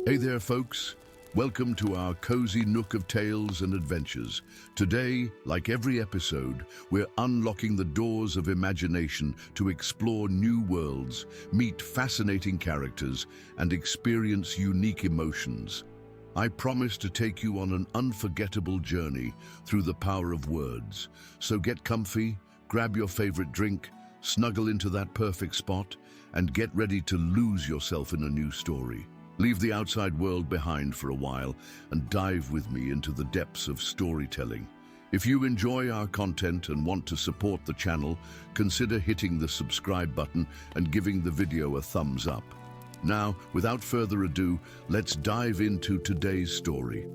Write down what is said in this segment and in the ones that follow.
Hey there, folks. Welcome to our cozy nook of tales and adventures. Today, like every episode, we're unlocking the doors of imagination to explore new worlds, meet fascinating characters, and experience unique emotions. I promise to take you on an unforgettable journey through the power of words. So get comfy, grab your favorite drink, snuggle into that perfect spot, and get ready to lose yourself in a new story. Leave the outside world behind for a while and dive with me into the depths of storytelling. If you enjoy our content and want to support the channel, consider hitting the subscribe button and giving the video a thumbs up. Now, without further ado, let's dive into today's story.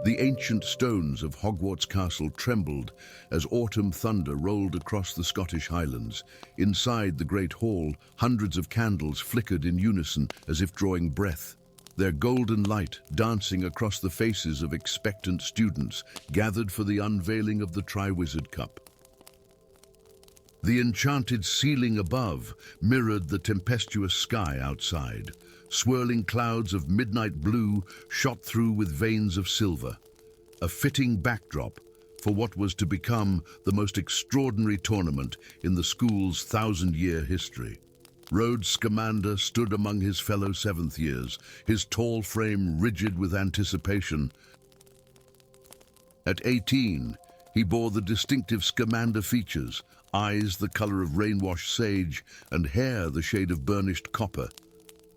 The ancient stones of Hogwarts Castle trembled as autumn thunder rolled across the Scottish Highlands. Inside the great hall, hundreds of candles flickered in unison as if drawing breath, their golden light dancing across the faces of expectant students gathered for the unveiling of the Triwizard Cup. The enchanted ceiling above mirrored the tempestuous sky outside. Swirling clouds of midnight blue shot through with veins of silver, a fitting backdrop for what was to become the most extraordinary tournament in the school's 1,000-year history. Rhodes Scamander stood among his fellow seventh years, his tall frame rigid with anticipation. At 18, he bore the distinctive Scamander features, eyes the color of rain-washed sage and hair the shade of burnished copper,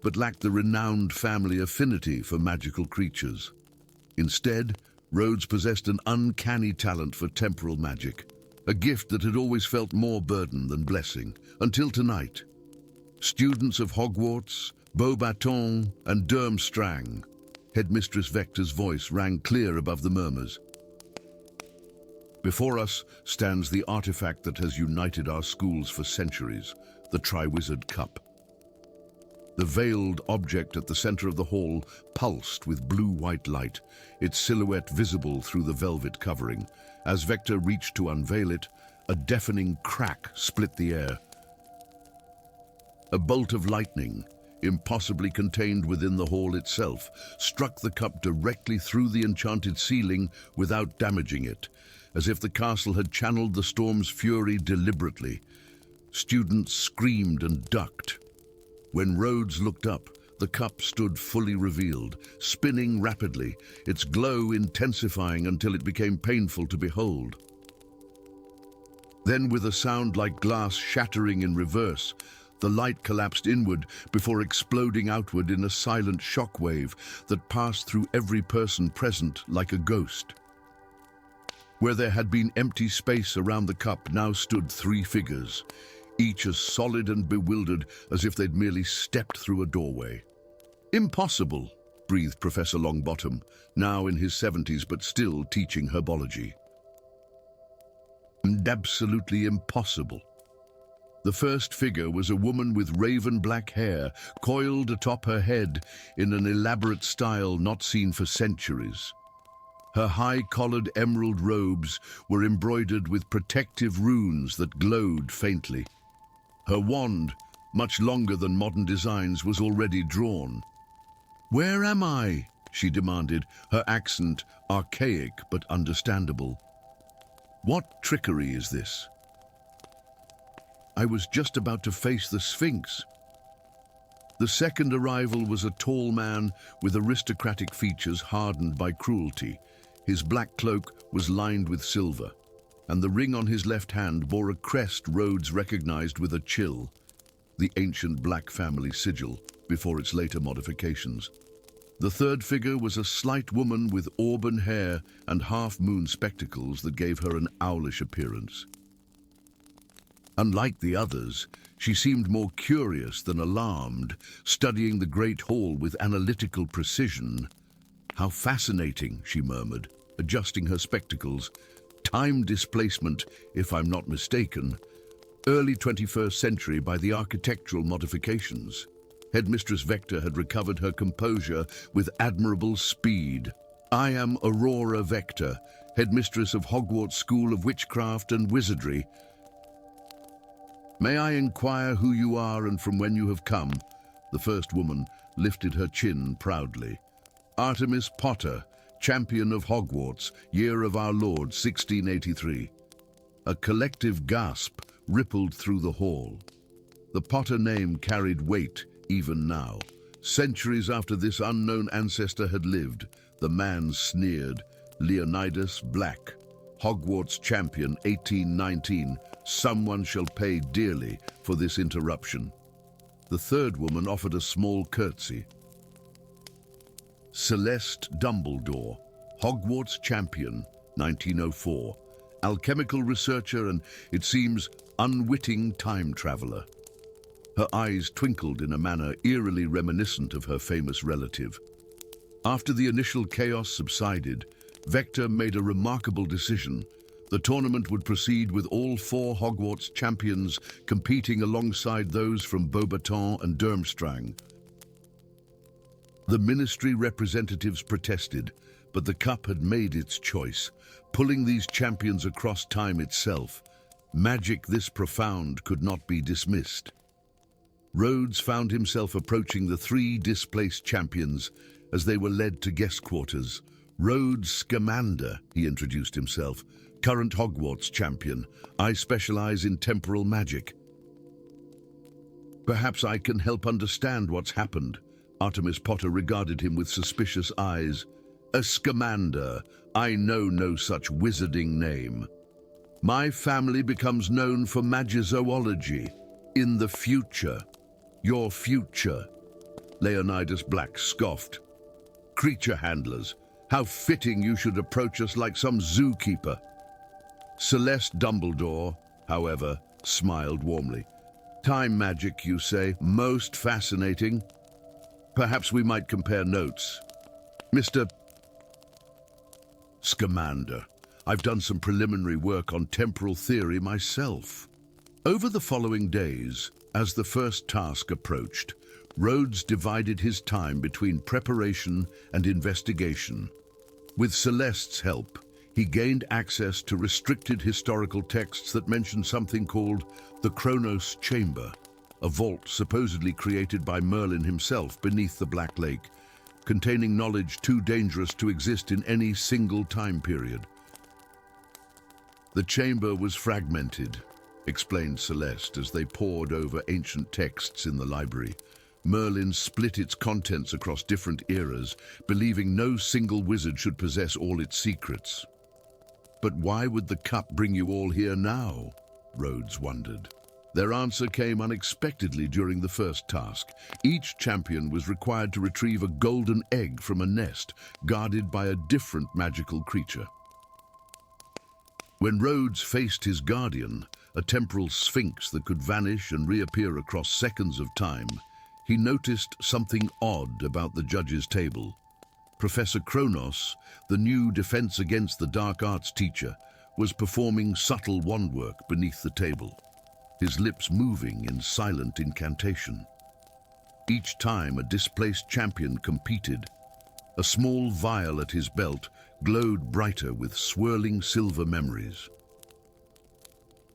but lacked the renowned family affinity for magical creatures. Instead, Rhodes possessed an uncanny talent for temporal magic, a gift that had always felt more burden than blessing, until tonight. Students of Hogwarts, Beauxbatons, and Durmstrang, Headmistress Vector's voice rang clear above the murmurs. Before us stands the artifact that has united our schools for centuries, the Triwizard Cup. The veiled object at the center of the hall pulsed with blue-white light, its silhouette visible through the velvet covering. As Vector reached to unveil it, a deafening crack split the air. A bolt of lightning, impossibly contained within the hall itself, struck the cup directly through the enchanted ceiling without damaging it, as if the castle had channeled the storm's fury deliberately. Students screamed and ducked. When Rhodes looked up, the cup stood fully revealed, spinning rapidly, its glow intensifying until it became painful to behold. Then, with a sound like glass shattering in reverse, the light collapsed inward before exploding outward in a silent shockwave that passed through every person present like a ghost. Where there had been empty space around the cup now stood three figures, each as solid and bewildered as if they'd merely stepped through a doorway. "Impossible," breathed Professor Longbottom, now in his 70s but still teaching herbology. "And absolutely impossible." The first figure was a woman with raven-black hair coiled atop her head in an elaborate style not seen for centuries. Her high-collared emerald robes were embroidered with protective runes that glowed faintly. Her wand, much longer than modern designs, was already drawn. "Where am I?" she demanded, her accent archaic but understandable. "What trickery is this? I was just about to face the Sphinx." The second arrival was a tall man with aristocratic features hardened by cruelty. His black cloak was lined with silver, and the ring on his left hand bore a crest Rhodes recognized with a chill, the ancient Black family sigil before its later modifications. The third figure was a slight woman with auburn hair and half-moon spectacles that gave her an owlish appearance. Unlike the others, she seemed more curious than alarmed, studying the great hall with analytical precision. "How fascinating," she murmured, adjusting her spectacles. "Time displacement, if I'm not mistaken. Early 21st century by the architectural modifications." Headmistress Vector had recovered her composure with admirable speed. "I am Aurora Vector, Headmistress of Hogwarts School of Witchcraft and Wizardry. May I inquire who you are and from when you have come?" The first woman lifted her chin proudly. Artemis Potter, champion of Hogwarts, year of our Lord 1683. A collective gasp rippled through the hall. The Potter name carried weight even now. Centuries after this unknown ancestor had lived, the man sneered. Leonidas Black, Hogwarts champion 1819. Someone shall pay dearly for this interruption. The third woman offered a small curtsy. Celeste Dumbledore, Hogwarts champion 1904. Alchemical researcher and, it seems, unwitting time traveler. Her eyes twinkled in a manner eerily reminiscent of her famous relative. After the initial chaos subsided, Vector made a remarkable decision. The tournament would proceed with all 4 Hogwarts champions competing alongside those from Beauxbatons and Durmstrang. The ministry representatives protested, but the cup had made its choice, pulling these champions across time itself. Magic this profound could not be dismissed. Rhodes found himself approaching the 3 displaced champions as they were led to guest quarters. Rhodes Scamander, he introduced himself, current Hogwarts champion. I specialize in temporal magic. Perhaps I can help understand what's happened. Artemis Potter regarded him with suspicious eyes. A Scamander. I know no such wizarding name. My family becomes known for magizoology. In the future. Your future. Leonidas Black scoffed. Creature handlers. How fitting you should approach us like some zookeeper. Celeste Dumbledore, however, smiled warmly. Time magic, you say? Most fascinating. Perhaps we might compare notes. Mr. Scamander, I've done some preliminary work on temporal theory myself. Over the following days, as the first task approached, Rhodes divided his time between preparation and investigation. With Celeste's help, he gained access to restricted historical texts that mention something called the Kronos Chamber, a vault supposedly created by Merlin himself beneath the Black Lake, containing knowledge too dangerous to exist in any single time period. The chamber was fragmented, explained Celeste as they pored over ancient texts in the library. Merlin split its contents across different eras, believing no single wizard should possess all its secrets. But why would the cup bring you all here now? Rhodes wondered. Their answer came unexpectedly during the first task. Each champion was required to retrieve a golden egg from a nest, guarded by a different magical creature. When Rhodes faced his guardian, a temporal sphinx that could vanish and reappear across seconds of time, he noticed something odd about the judge's table. Professor Kronos, the new Defense Against the Dark Arts teacher, was performing subtle wand work beneath the table, his lips moving in silent incantation. Each time a displaced champion competed, a small vial at his belt glowed brighter with swirling silver memories.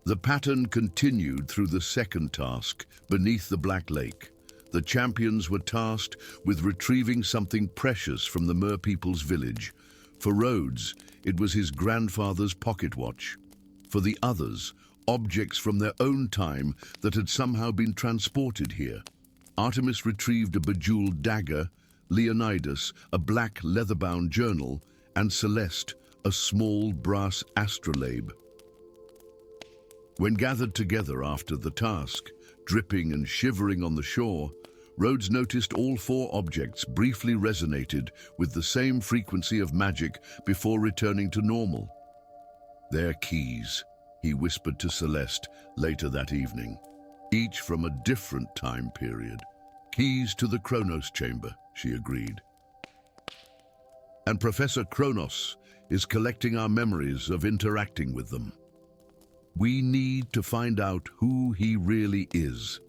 The pattern continued through the second task, beneath the Black Lake. The champions were tasked with retrieving something precious from the merpeople's village. For Rhodes, it was his grandfather's pocket watch. For the others, objects from their own time that had somehow been transported here. Artemis retrieved a bejeweled dagger, Leonidas a black leather-bound journal, and Celeste a small brass astrolabe. When gathered together after the task, dripping and shivering on the shore, Rhodes noticed all 4 objects briefly resonated with the same frequency of magic before returning to normal. Their keys, he whispered to Celeste later that evening, each from a different time period. Keys to the Kronos Chamber, she agreed. And Professor Kronos is collecting our memories of interacting with them. We need to find out who he really is.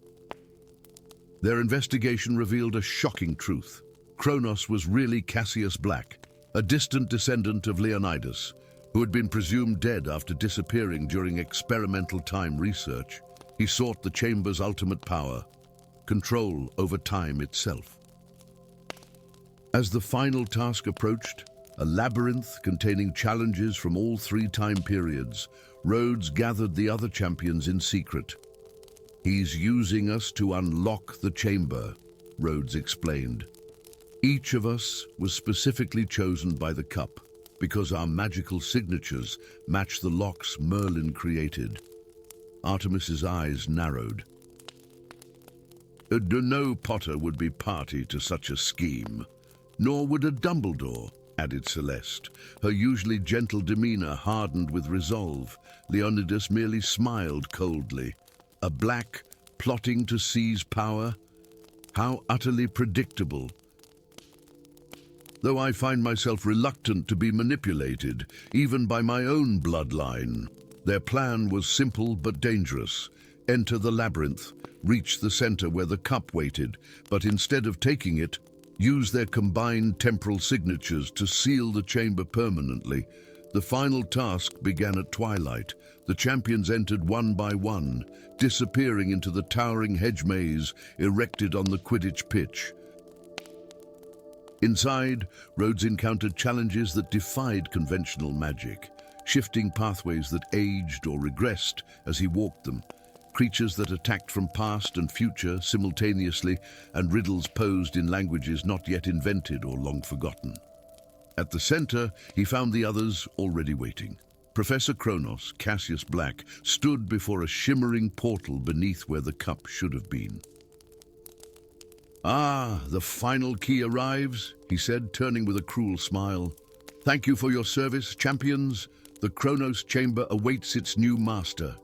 Their investigation revealed a shocking truth. Kronos was really Cassius Black, a distant descendant of Leonidas, who had been presumed dead after disappearing during experimental time research. He sought the chamber's ultimate power, control over time itself. As the final task approached, a labyrinth containing challenges from all three time periods, Rhodes gathered the other champions in secret. "He's using us to unlock the chamber," Rhodes explained. "Each of us was specifically chosen by the cup because our magical signatures match the locks Merlin created." Artemis's eyes narrowed. "No Potter would be party to such a scheme, nor would a Dumbledore," added Celeste. Her usually gentle demeanor hardened with resolve. Leonidas merely smiled coldly. A black, plotting to seize power? How utterly predictable. "Though I find myself reluctant to be manipulated, even by my own bloodline." Their plan was simple but dangerous. Enter the labyrinth, reach the center where the cup waited, but instead of taking it, use their combined temporal signatures to seal the chamber permanently. The final task began at twilight. The champions entered one by one, disappearing into the towering hedge maze erected on the Quidditch pitch. Inside, Rhodes encountered challenges that defied conventional magic, shifting pathways that aged or regressed as he walked them, creatures that attacked from past and future simultaneously, and riddles posed in languages not yet invented or long forgotten. At the center, he found the others already waiting. Professor Kronos, Cassius Black, stood before a shimmering portal beneath where the cup should have been. "Ah, the final key arrives," he said, turning with a cruel smile. "Thank you for your service, champions. The Kronos chamber awaits its new master."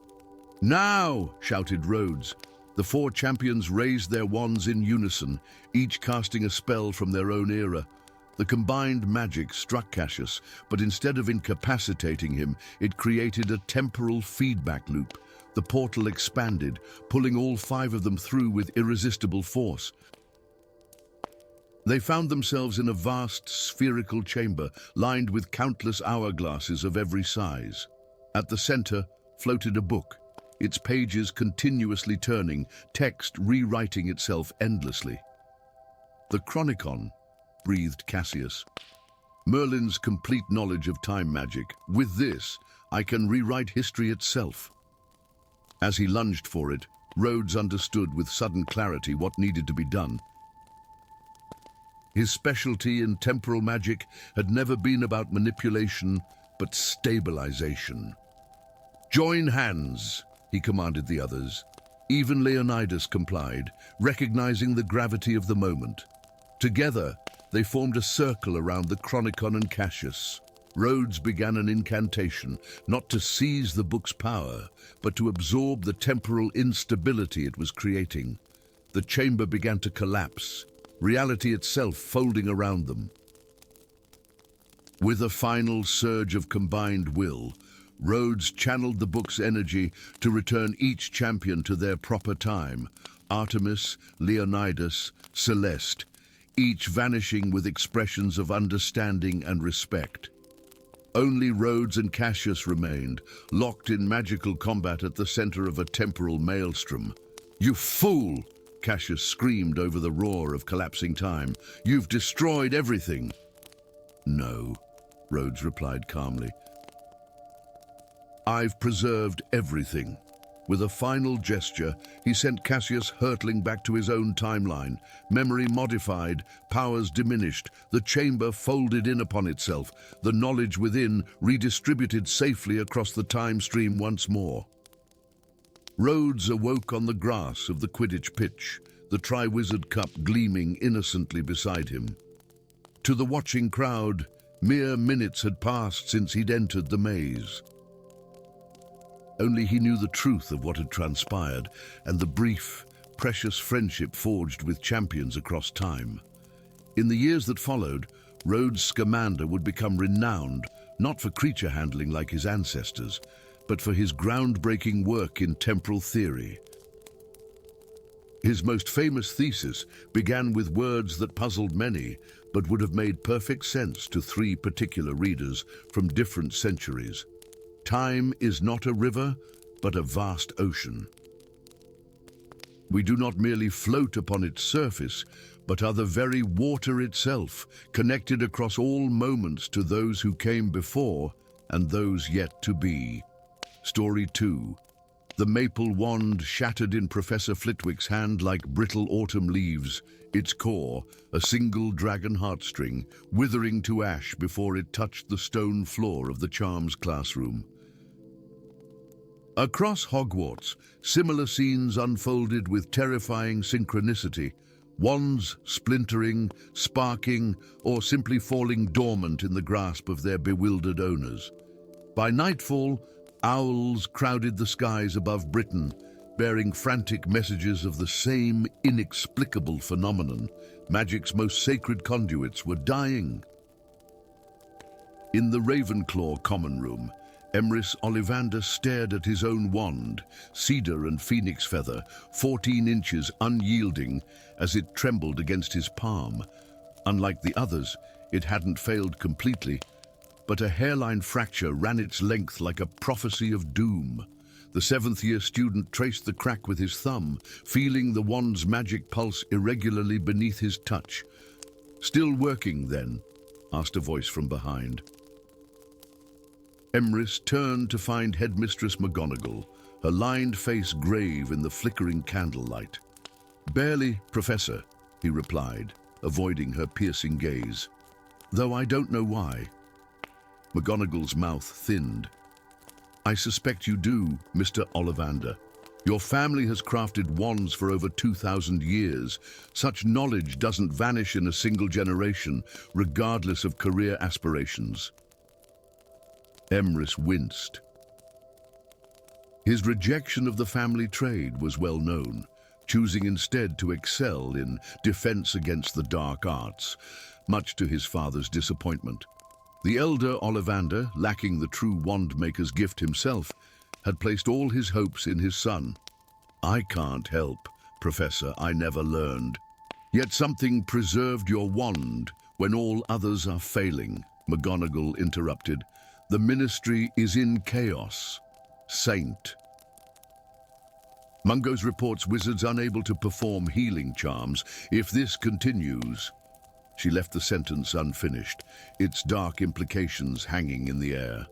"Now!" shouted Rhodes. The four champions raised their wands in unison, each casting a spell from their own era. The combined magic struck Cassius, but instead of incapacitating him, it created a temporal feedback loop. The portal expanded, pulling all five of them through with irresistible force. They found themselves in a vast spherical chamber lined with countless hourglasses of every size. At the center floated a book, its pages continuously turning, text rewriting itself endlessly. "The Chronicon," breathed Cassius. "Merlin's complete knowledge of time magic. With this, I can rewrite history itself." As he lunged for it, Rhodes understood with sudden clarity what needed to be done. His specialty in temporal magic had never been about manipulation, but stabilization. "Join hands," he commanded the others. Even Leonidas complied, recognizing the gravity of the moment. Together, they formed a circle around the Chronicon and Cassius. Rhodes began an incantation, not to seize the book's power, but to absorb the temporal instability it was creating. The chamber began to collapse, reality itself folding around them. With a final surge of combined will, Rhodes channeled the book's energy to return each champion to their proper time: Artemis, Leonidas, Celeste, each vanishing with expressions of understanding and respect. Only Rhodes and Cassius remained, locked in magical combat at the center of a temporal maelstrom. "You fool!" Cassius screamed over the roar of collapsing time. "You've destroyed everything." "No," Rhodes replied calmly. "I've preserved everything." With a final gesture, he sent Cassius hurtling back to his own timeline. Memory modified, powers diminished, the chamber folded in upon itself, the knowledge within redistributed safely across the time stream once more. Rhodes awoke on the grass of the Quidditch pitch, the Triwizard Cup gleaming innocently beside him. To the watching crowd, mere minutes had passed since he'd entered the maze. Only he knew the truth of what had transpired and the brief, precious friendship forged with champions across time. In the years that followed, Rhodes' Scamander would become renowned, not for creature handling like his ancestors, but for his groundbreaking work in temporal theory. His most famous thesis began with words that puzzled many, but would have made perfect sense to three particular readers from different centuries. Time is not a river, but a vast ocean. We do not merely float upon its surface, but are the very water itself, connected across all moments to those who came before and those yet to be. Story 2. The maple wand shattered in Professor Flitwick's hand like brittle autumn leaves, its core, a single dragon heartstring, withering to ash before it touched the stone floor of the charms classroom. Across Hogwarts, similar scenes unfolded with terrifying synchronicity, wands splintering, sparking, or simply falling dormant in the grasp of their bewildered owners. By nightfall, owls crowded the skies above Britain, bearing frantic messages of the same inexplicable phenomenon. Magic's most sacred conduits were dying. In the Ravenclaw common room, Emrys Ollivander stared at his own wand, cedar and phoenix feather, 14 inches unyielding as it trembled against his palm. Unlike the others, it hadn't failed completely, but a hairline fracture ran its length like a prophecy of doom. The seventh-year student traced the crack with his thumb, feeling the wand's magic pulse irregularly beneath his touch. "Still working, then?" asked a voice from behind. Emrys turned to find Headmistress McGonagall, her lined face grave in the flickering candlelight. "Barely, Professor," he replied, avoiding her piercing gaze. "Though I don't know why." McGonagall's mouth thinned. "I suspect you do, Mr. Ollivander. Your family has crafted wands for over 2,000 years. Such knowledge doesn't vanish in a single generation, regardless of career aspirations." Emrys winced. His rejection of the family trade was well known, choosing instead to excel in defense against the dark arts, much to his father's disappointment. The elder Ollivander, lacking the true wand-maker's gift himself, had placed all his hopes in his son. "I can't help, Professor, I never learned. Yet something preserved your wand when all others are failing," McGonagall interrupted. "The ministry is in chaos. Saint." Mungo's reports wizards unable to perform healing charms. If this continues... She left the sentence unfinished, its dark implications hanging in the air.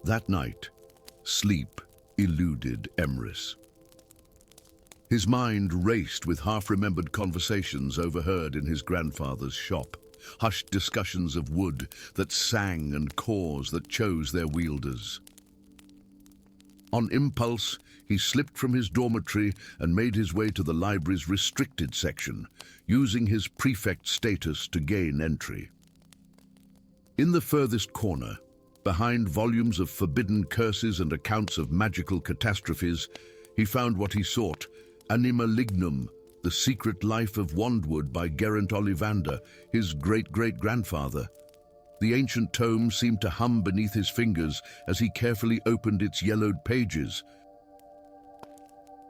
That night, sleep eluded Emrys. His mind raced with half-remembered conversations overheard in his grandfather's shop, hushed discussions of wood that sang and cores that chose their wielders. On impulse, he slipped from his dormitory and made his way to the library's restricted section, using his prefect status to gain entry. In the furthest corner, behind volumes of forbidden curses and accounts of magical catastrophes, he found what he sought, Anima Lignum, The Secret Life of Wandwood by Geraint Ollivander, his great-great-grandfather. The ancient tome seemed to hum beneath his fingers as he carefully opened its yellowed pages.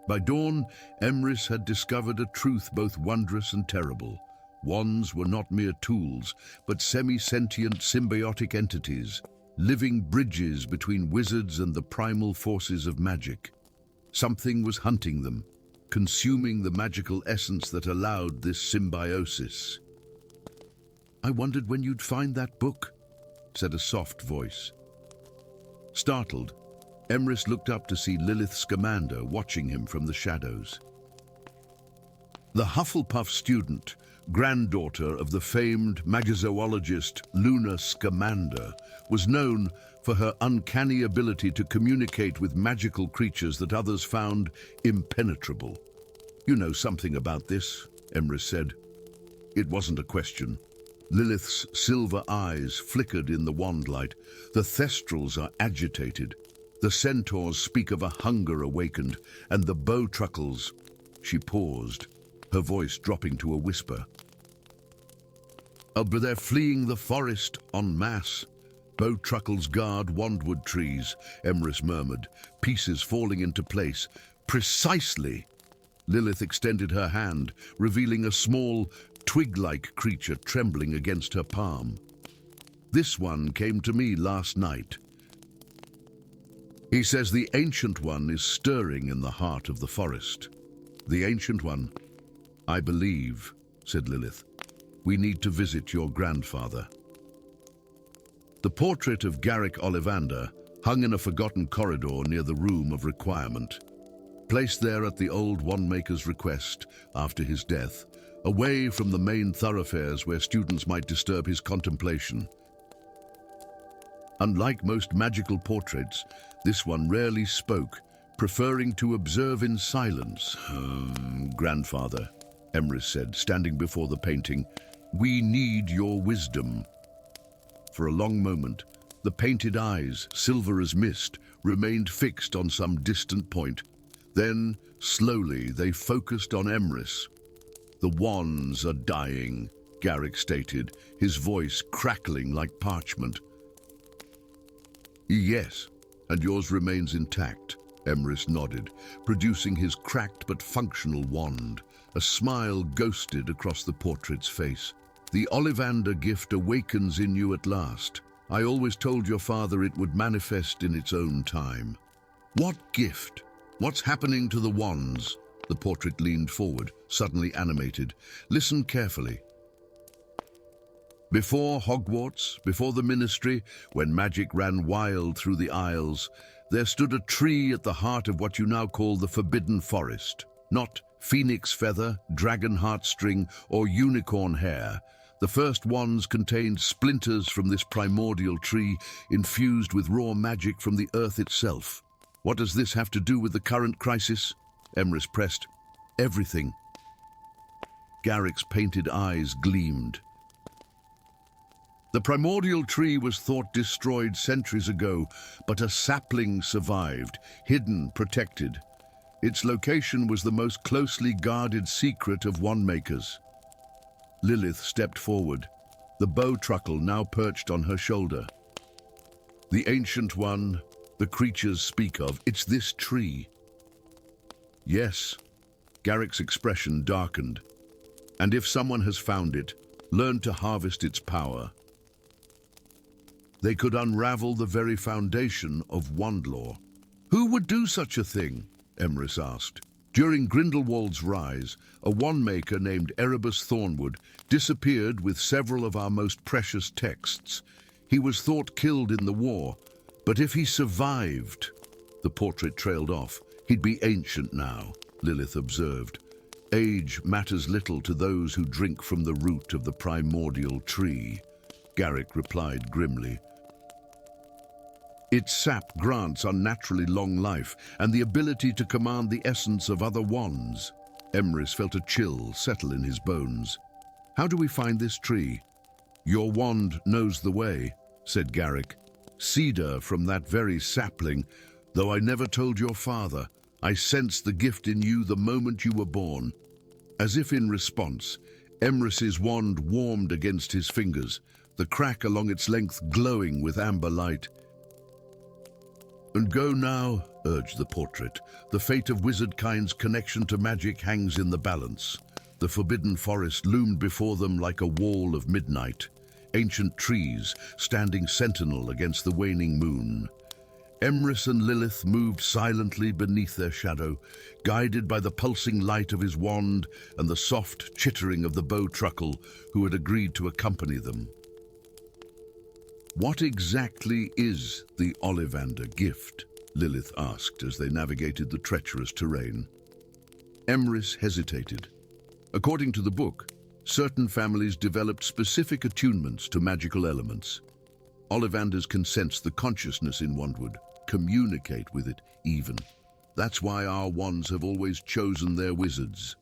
By dawn, Emrys had discovered a truth both wondrous and terrible. Wands were not mere tools, but semi-sentient symbiotic entities, living bridges between wizards and the primal forces of magic. Something was hunting them, consuming the magical essence that allowed this symbiosis. "I wondered when you'd find that book," said a soft voice. Startled, Emrys looked up to see Lilith Scamander watching him from the shadows. The Hufflepuff student, granddaughter of the famed magizoologist Luna Scamander, was known for her uncanny ability to communicate with magical creatures that others found impenetrable. "You know something about this," Emrys said. It wasn't a question. Lilith's silver eyes flickered in the wandlight. "The Thestrals are agitated. The centaurs speak of a hunger awakened, and the bowtruckles..." She paused, her voice dropping to a whisper. "But they're fleeing the forest en masse. Bowtruckles guard Wandwood trees," Emrys murmured, pieces falling into place. "Precisely!" Lilith extended her hand, revealing a small, twig-like creature trembling against her palm. "This one came to me last night. He says the Ancient One is stirring in the heart of the forest." The Ancient One. I believe, said Lilith. We need to visit your grandfather. The portrait of Garrick Ollivander hung in a forgotten corridor near the Room of Requirement. Placed there at the old wand-maker's request after his death, away from the main thoroughfares where students might disturb his contemplation. Unlike most magical portraits, this one rarely spoke, preferring to observe in silence. Grandfather, Emrys said, standing before the painting, we need your wisdom. For a long moment, the painted eyes, silver as mist, remained fixed on some distant point. Then, slowly, they focused on Emrys. The wands are dying, Garrick stated, his voice crackling like parchment. Yes, and yours remains intact, Emrys nodded, producing his cracked but functional wand. A smile ghosted across the portrait's face. The Ollivander gift awakens in you at last. I always told your father it would manifest in its own time. What gift? What's happening to the wands? The portrait leaned forward, suddenly animated. Listen carefully. Before Hogwarts, before the Ministry, when magic ran wild through the Isles, there stood a tree at the heart of what you now call the Forbidden Forest. Not phoenix feather, dragon heartstring, or unicorn hair. The first wands contained splinters from this primordial tree, infused with raw magic from the earth itself. What does this have to do with the current crisis? Emrys pressed. Everything. Garrick's painted eyes gleamed. The primordial tree was thought destroyed centuries ago, but a sapling survived, hidden, protected. Its location was the most closely guarded secret of wand-makers. Lilith stepped forward, the bow truckle now perched on her shoulder. The Ancient One, the creatures speak of, it's this tree. Yes, Garrick's expression darkened. And if someone has found it, learned to harvest its power, they could unravel the very foundation of wand lore. Who would do such a thing? Emrys asked. During Grindelwald's rise, a wand-maker named Erebus Thornwood disappeared with several of our most precious texts. He was thought killed in the war, but if he survived, the portrait trailed off. He'd be ancient now, Lilith observed. Age matters little to those who drink from the root of the primordial tree, Garrick replied grimly. Its sap grants unnaturally long life and the ability to command the essence of other wands. Emrys felt a chill settle in his bones. How do we find this tree? Your wand knows the way, said Garrick. Cedar from that very sapling, though I never told your father. I sensed the gift in you the moment you were born. As if in response, Emrys's wand warmed against his fingers, the crack along its length glowing with amber light. And go now, urged the portrait. The fate of wizardkind's connection to magic hangs in the balance. The forbidden forest loomed before them like a wall of midnight, ancient trees standing sentinel against the waning moon. Emrys and Lilith moved silently beneath their shadow, guided by the pulsing light of his wand and the soft chittering of the bow truckle who had agreed to accompany them. What exactly is the Ollivander gift? Lilith asked as they navigated the treacherous terrain. Emrys hesitated. According to the book, certain families developed specific attunements to magical elements. Ollivanders can sense the consciousness in wandwood, communicate with it even. That's why our wands have always chosen their wizards.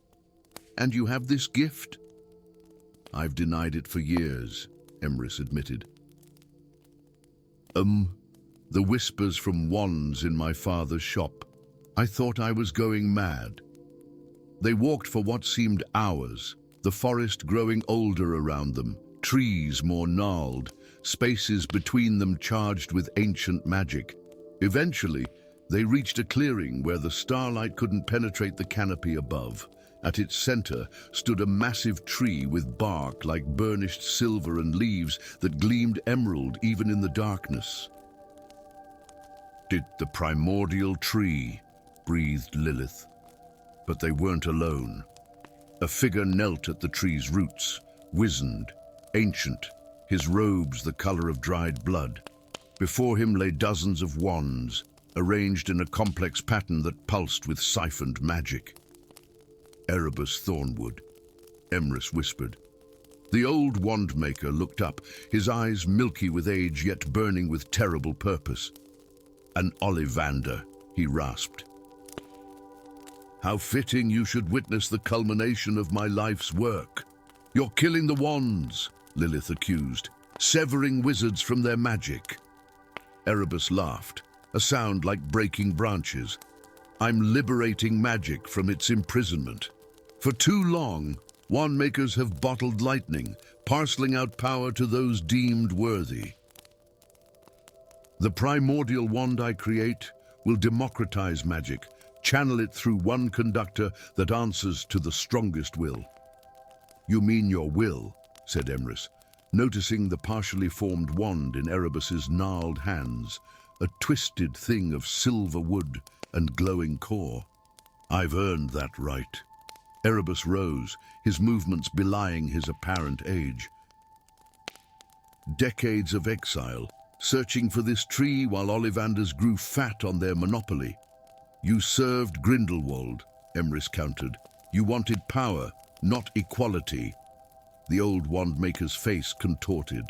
And you have this gift? I've denied it for years, Emrys admitted. The whispers from wands in my father's shop. I thought I was going mad. They walked for what seemed hours, the forest growing older around them, trees more gnarled, spaces between them charged with ancient magic. Eventually, they reached a clearing where the starlight couldn't penetrate the canopy above. At its center stood a massive tree with bark like burnished silver and leaves that gleamed emerald even in the darkness. "The primordial tree," breathed Lilith. But they weren't alone. A figure knelt at the tree's roots, wizened, ancient, his robes the color of dried blood. Before him lay dozens of wands, arranged in a complex pattern that pulsed with siphoned magic. Erebus Thornwood, Emrys whispered. The old wand-maker looked up, his eyes milky with age yet burning with terrible purpose. An Ollivander, he rasped. How fitting you should witness the culmination of my life's work. You're killing the wands, Lilith accused, severing wizards from their magic. Erebus laughed, a sound like breaking branches. I'm liberating magic from its imprisonment. For too long, wand-makers have bottled lightning, parceling out power to those deemed worthy. The primordial wand I create will democratize magic, channel it through one conductor that answers to the strongest will. You mean your will, said Emrys, noticing the partially formed wand in Erebus's gnarled hands, a twisted thing of silver wood and glowing core. I've earned that right. Erebus rose, his movements belying his apparent age. Decades of exile, searching for this tree while Ollivanders grew fat on their monopoly. You served Grindelwald, Emrys countered. You wanted power, not equality. The old wand-maker's face contorted.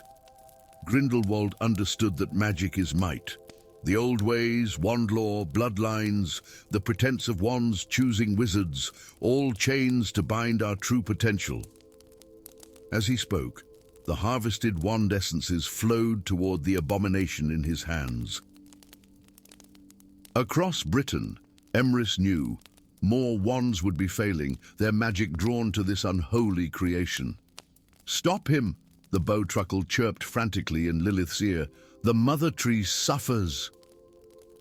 Grindelwald understood that magic is might. The old ways, wand law, bloodlines, the pretense of wands choosing wizards, all chains to bind our true potential. As he spoke, the harvested wand essences flowed toward the abomination in his hands. Across Britain, Emrys knew more wands would be failing, their magic drawn to this unholy creation. Stop him, the bowtruckle chirped frantically in Lilith's ear. The mother tree suffers.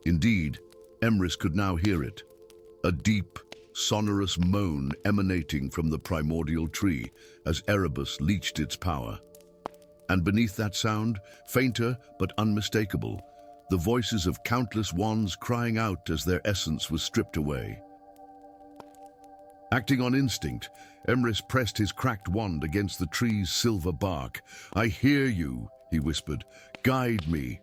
Indeed, Emrys could now hear it, a deep, sonorous moan emanating from the primordial tree as Erebus leached its power. And beneath that sound, fainter but unmistakable, the voices of countless wands crying out as their essence was stripped away. Acting on instinct, Emrys pressed his cracked wand against the tree's silver bark. I hear you, he whispered. Guide me.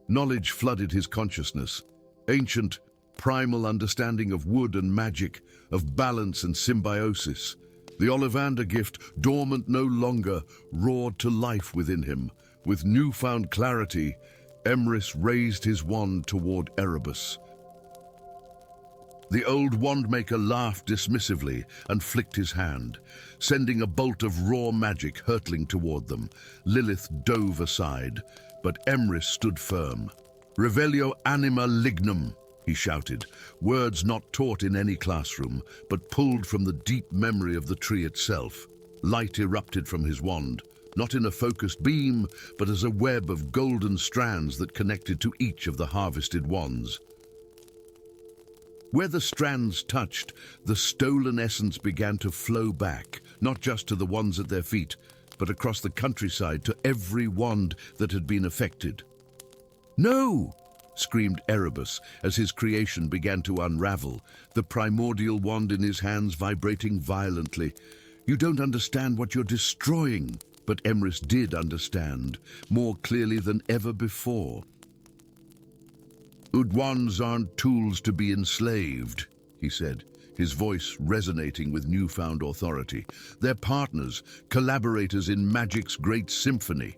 Knowledge flooded his consciousness. Ancient, primal understanding of wood and magic, of balance and symbiosis. The Ollivander gift, dormant no longer, roared to life within him. With newfound clarity, Emrys raised his wand toward Erebus. The old wand-maker laughed dismissively and flicked his hand, sending a bolt of raw magic hurtling toward them. Lilith dove aside, but Emrys stood firm. Revelio anima lignum, he shouted, words not taught in any classroom, but pulled from the deep memory of the tree itself. Light erupted from his wand, not in a focused beam, but as a web of golden strands that connected to each of the harvested wands. Where the strands touched, the stolen essence began to flow back, not just to the ones at their feet, but across the countryside to every wand that had been affected. No! Screamed Erebus as his creation began to unravel, the primordial wand in his hands vibrating violently. You don't understand what you're destroying. But Emrys did understand, more clearly than ever before. Wands aren't tools to be enslaved, he said, his voice resonating with newfound authority. They're partners, collaborators in magic's great symphony.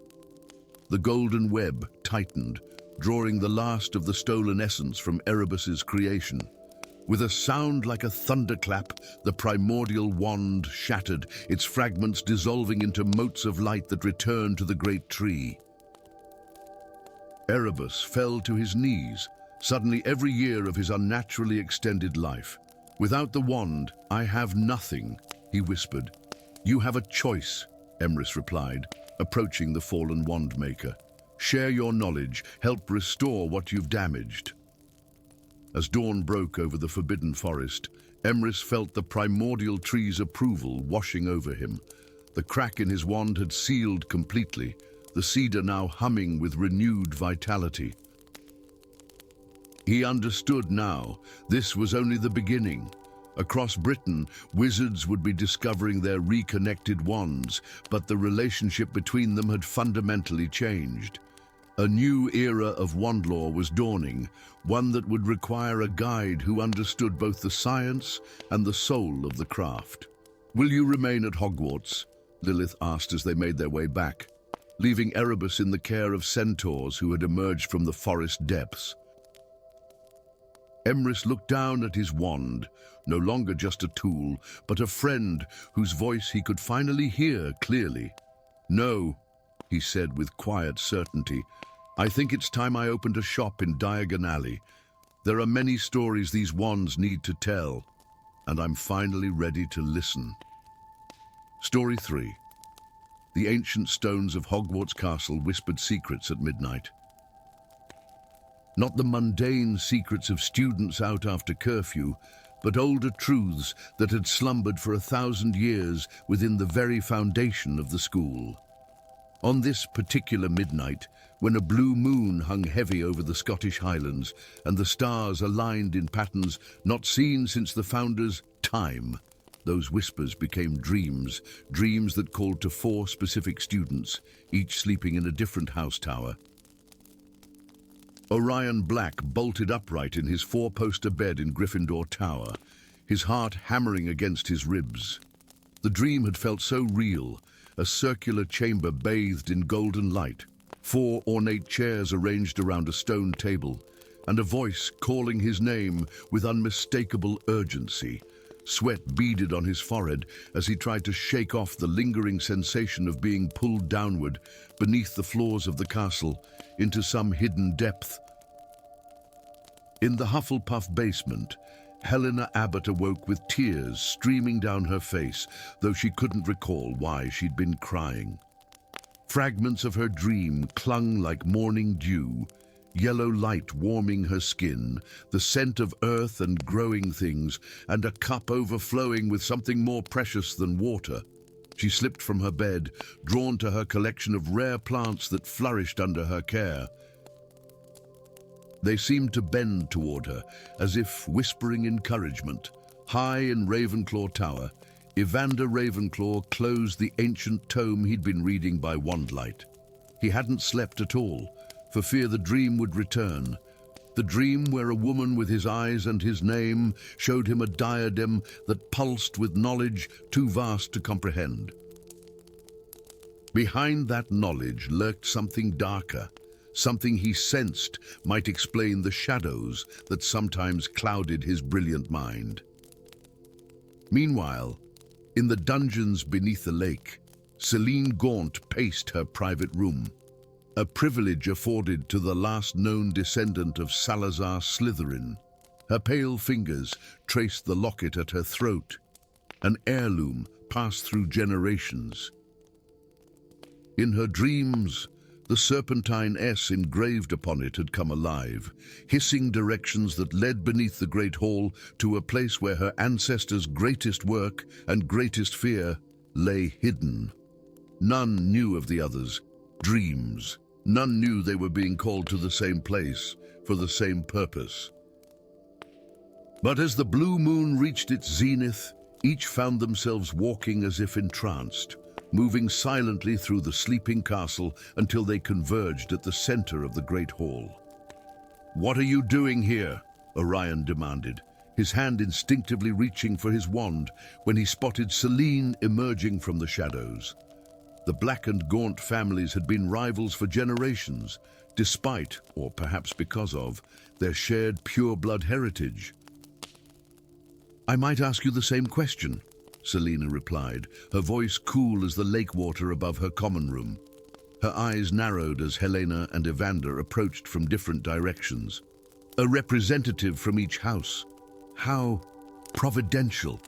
The golden web tightened, drawing the last of the stolen essence from Erebus's creation. With a sound like a thunderclap, the primordial wand shattered, its fragments dissolving into motes of light that returned to the great tree. Erebus fell to his knees, suddenly every year of his unnaturally extended life. Without the wand, I have nothing, he whispered. You have a choice, Emrys replied, approaching the fallen wand-maker. Share your knowledge, help restore what you've damaged. As dawn broke over the forbidden forest, Emrys felt the primordial tree's approval washing over him. The crack in his wand had sealed completely, the cedar now humming with renewed vitality. He understood now, this was only the beginning. Across Britain, wizards would be discovering their reconnected wands, but the relationship between them had fundamentally changed. A new era of wand lore was dawning, one that would require a guide who understood both the science and the soul of the craft. "Will you remain at Hogwarts?" Lilith asked as they made their way back, leaving Erebus in the care of centaurs who had emerged from the forest depths. Emrys looked down at his wand, no longer just a tool, but a friend whose voice he could finally hear clearly. "No," he said with quiet certainty. "I think it's time I opened a shop in Diagon Alley. There are many stories these wands need to tell, and I'm finally ready to listen." Story 3. The ancient stones of Hogwarts Castle whispered secrets at midnight. Not the mundane secrets of students out after curfew, but older truths that had slumbered for 1,000 years within the very foundation of the school. On this particular midnight, when a blue moon hung heavy over the Scottish Highlands and the stars aligned in patterns not seen since the founder's time, those whispers became dreams, dreams that called to 4 specific students, each sleeping in a different house tower. Orion Black bolted upright in his 4-poster bed in Gryffindor Tower, his heart hammering against his ribs. The dream had felt so real, a circular chamber bathed in golden light, 4 ornate chairs arranged around a stone table, and a voice calling his name with unmistakable urgency. Sweat beaded on his forehead as he tried to shake off the lingering sensation of being pulled downward beneath the floors of the castle into some hidden depth. In the Hufflepuff basement, Helena Abbott awoke with tears streaming down her face, though she couldn't recall why she'd been crying. Fragments of her dream clung like morning dew, yellow light warming her skin, the scent of earth and growing things, and a cup overflowing with something more precious than water. She slipped from her bed, drawn to her collection of rare plants that flourished under her care. They seemed to bend toward her, as if whispering encouragement. High in Ravenclaw Tower, Evander Ravenclaw closed the ancient tome he'd been reading by wandlight. He hadn't slept at all, for fear the dream would return. The dream where a woman with his eyes and his name showed him a diadem that pulsed with knowledge too vast to comprehend. Behind that knowledge lurked something darker, something he sensed might explain the shadows that sometimes clouded his brilliant mind. Meanwhile, in the dungeons beneath the lake, Celine Gaunt paced her private room, a privilege afforded to the last known descendant of Salazar Slytherin. Her pale fingers traced the locket at her throat, an heirloom passed through generations. In her dreams, the serpentine S engraved upon it had come alive, hissing directions that led beneath the Great Hall to a place where her ancestors' greatest work and greatest fear lay hidden. None knew of the others' dreams. None knew they were being called to the same place for the same purpose. But as the blue moon reached its zenith, each found themselves walking as if entranced, moving silently through the sleeping castle until they converged at the center of the Great Hall. "What are you doing here?" Orion demanded, his hand instinctively reaching for his wand when he spotted Celine emerging from the shadows. The Black and Gaunt families had been rivals for generations, despite, or perhaps because of, their shared pure-blood heritage. "I might ask you the same question," Selena replied, her voice cool as the lake water above her common room. Her eyes narrowed as Helena and Evander approached from different directions. A representative from each house. How providential.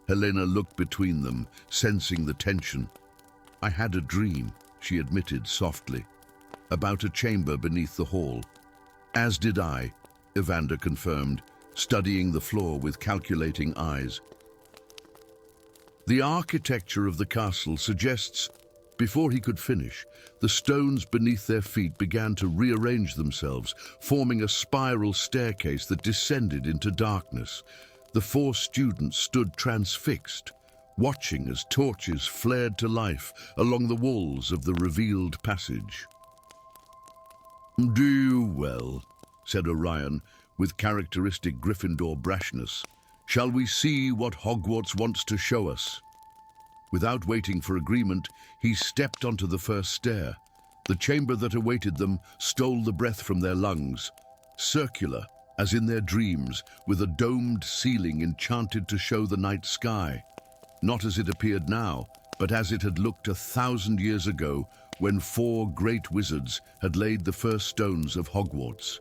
Helena looked between them, sensing the tension. "I had a dream," she admitted softly, "about a chamber beneath the hall." "As did I," Evander confirmed, studying the floor with calculating eyes. The architecture of the castle suggests, before he could finish, the stones beneath their feet began to rearrange themselves, forming a spiral staircase that descended into darkness. The four students stood transfixed, watching as torches flared to life along the walls of the revealed passage. "Do well," said Orion, with characteristic Gryffindor brashness. "Shall we see what Hogwarts wants to show us?" Without waiting for agreement, he stepped onto the first stair. The chamber that awaited them stole the breath from their lungs. Circular, as in their dreams, with a domed ceiling enchanted to show the night sky. Not as it appeared now, but as it had looked 1,000 years ago, when 4 great wizards had laid the first stones of Hogwarts.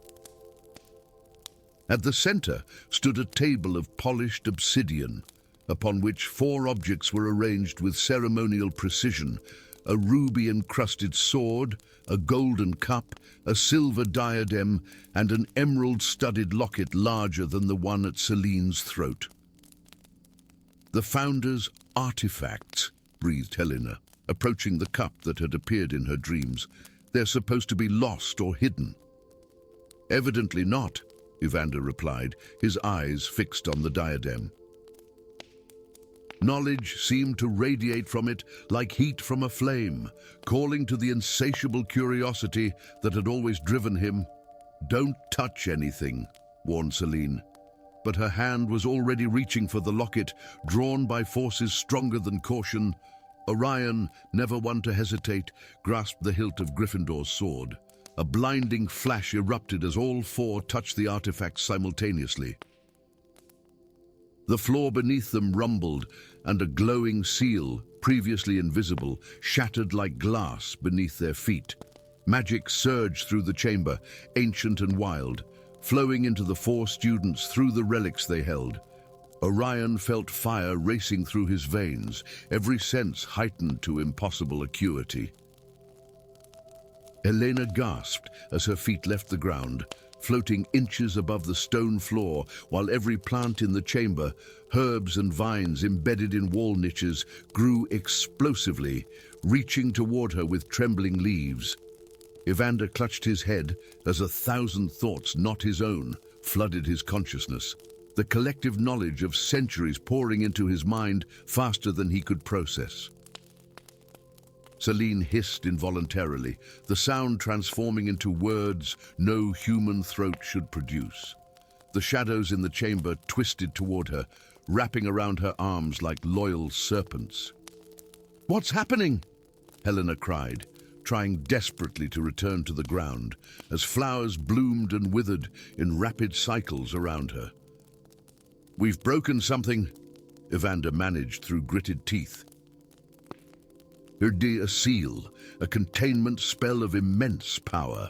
At the center stood a table of polished obsidian, upon which 4 objects were arranged with ceremonial precision: a ruby-encrusted sword, a golden cup, a silver diadem, and an emerald-studded locket larger than the one at Celine's throat. "The Founder's artifacts," breathed Helena, approaching the cup that had appeared in her dreams. "They're supposed to be lost or hidden." "Evidently not," Evander replied, his eyes fixed on the diadem. Knowledge seemed to radiate from it like heat from a flame, calling to the insatiable curiosity that had always driven him. "Don't touch anything," warned Celine. But her hand was already reaching for the locket, drawn by forces stronger than caution. Orion, never one to hesitate, grasped the hilt of Gryffindor's sword. A blinding flash erupted as all 4 touched the artifact simultaneously. The floor beneath them rumbled, and a glowing seal, previously invisible, shattered like glass beneath their feet. Magic surged through the chamber, ancient and wild, flowing into the 4 students through the relics they held. Orion felt fire racing through his veins, every sense heightened to impossible acuity. Helena gasped as her feet left the ground, floating inches above the stone floor, while every plant in the chamber, herbs and vines embedded in wall niches, grew explosively, reaching toward her with trembling leaves. Evander clutched his head as 1,000 thoughts not his own flooded his consciousness, the collective knowledge of centuries pouring into his mind faster than he could process. Celine hissed involuntarily, the sound transforming into words no human throat should produce. The shadows in the chamber twisted toward her, wrapping around her arms like loyal serpents. "What's happening?" Helena cried, trying desperately to return to the ground, as flowers bloomed and withered in rapid cycles around her. "We've broken something," Evander managed through gritted teeth. A seal, a containment spell of immense power.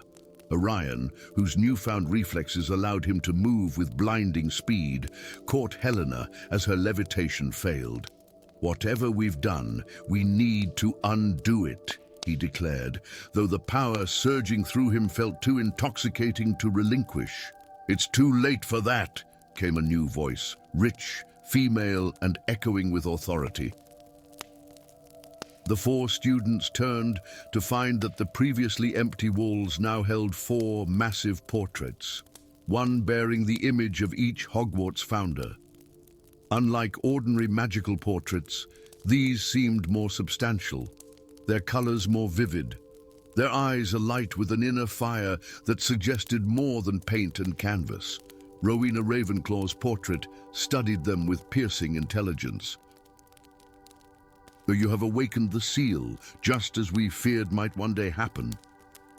Orion, whose newfound reflexes allowed him to move with blinding speed, caught Helena as her levitation failed. "Whatever we've done, we need to undo it," he declared, though the power surging through him felt too intoxicating to relinquish. "It's too late for that," came a new voice, rich, female, and echoing with authority. The 4 students turned to find that the previously empty walls now held 4 massive portraits, one bearing the image of each Hogwarts founder. Unlike ordinary magical portraits, these seemed more substantial, their colors more vivid, their eyes alight with an inner fire that suggested more than paint and canvas. Rowena Ravenclaw's portrait studied them with piercing intelligence. "You have awakened the seal, just as we feared might one day happen."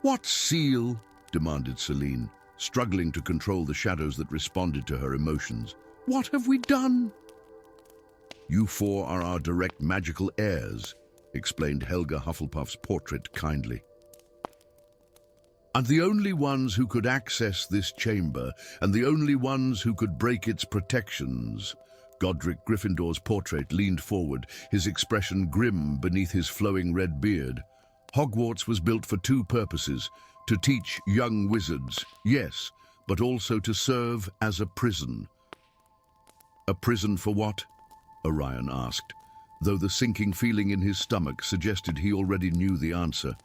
"What seal?" demanded Celine, struggling to control the shadows that responded to her emotions. "What have we done?" "You 4 are our direct magical heirs," explained Helga Hufflepuff's portrait kindly. "And the only ones who could access this chamber, and the only ones who could break its protections." Godric Gryffindor's portrait leaned forward, his expression grim beneath his flowing red beard. "Hogwarts was built for 2 purposes: to teach young wizards, yes, but also to serve as a prison." "A prison for what?" Orion asked, though the sinking feeling in his stomach suggested he already knew the answer.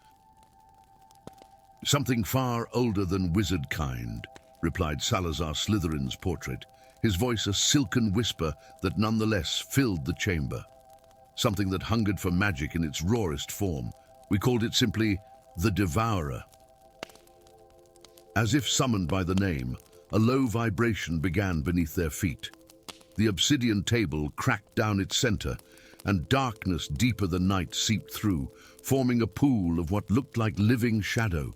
"Something far older than wizard kind," replied Salazar Slytherin's portrait. his voice a silken whisper that nonetheless filled the chamber. Something that hungered for magic in its rawest form. We called it simply the Devourer. As if summoned by the name, a low vibration began beneath their feet. The obsidian table cracked down its center, and darkness deeper than night seeped through, forming a pool of what looked like living shadow.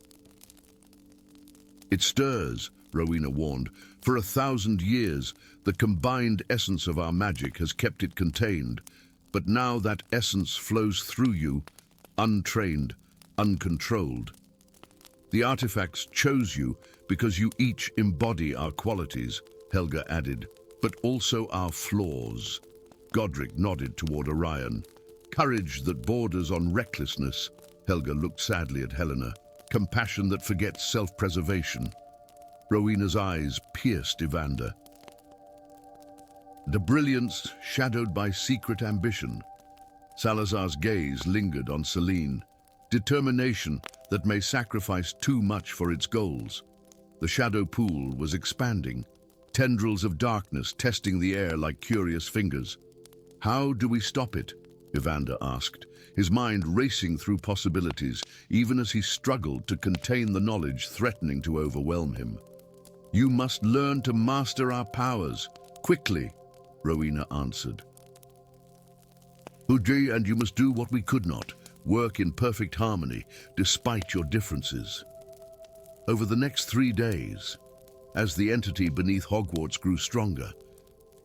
"It stirs," Rowena warned. "For 1,000 years, the combined essence of our magic has kept it contained, but now that essence flows through you, untrained, uncontrolled. The artifacts chose you because you each embody our qualities," Helga added, "but also our flaws." Godric nodded toward Orion. "Courage that borders on recklessness," Helga looked sadly at Helena. "Compassion that forgets self-preservation." Rowena's eyes pierced Evander. The brilliance shadowed by secret ambition. Salazar's gaze lingered on Celine. Determination that may sacrifice too much for its goals. The shadow pool was expanding, tendrils of darkness testing the air like curious fingers. "How do we stop it?" Evander asked, his mind racing through possibilities, even as he struggled to contain the knowledge threatening to overwhelm him. "You must learn to master our powers, quickly," Rowena answered. "Uji, and you must do what we could not, work in perfect harmony, despite your differences." Over the next 3 days, as the entity beneath Hogwarts grew stronger,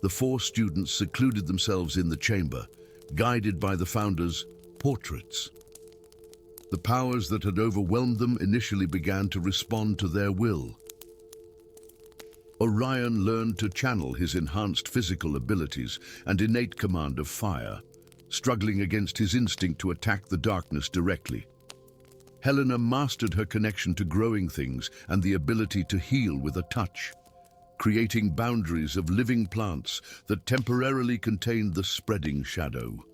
the 4 students secluded themselves in the chamber, guided by the founder's portraits. The powers that had overwhelmed them initially began to respond to their will. Orion learned to channel his enhanced physical abilities and innate command of fire, struggling against his instinct to attack the darkness directly. Helena mastered her connection to growing things and the ability to heal with a touch, creating boundaries of living plants that temporarily contained the spreading shadow.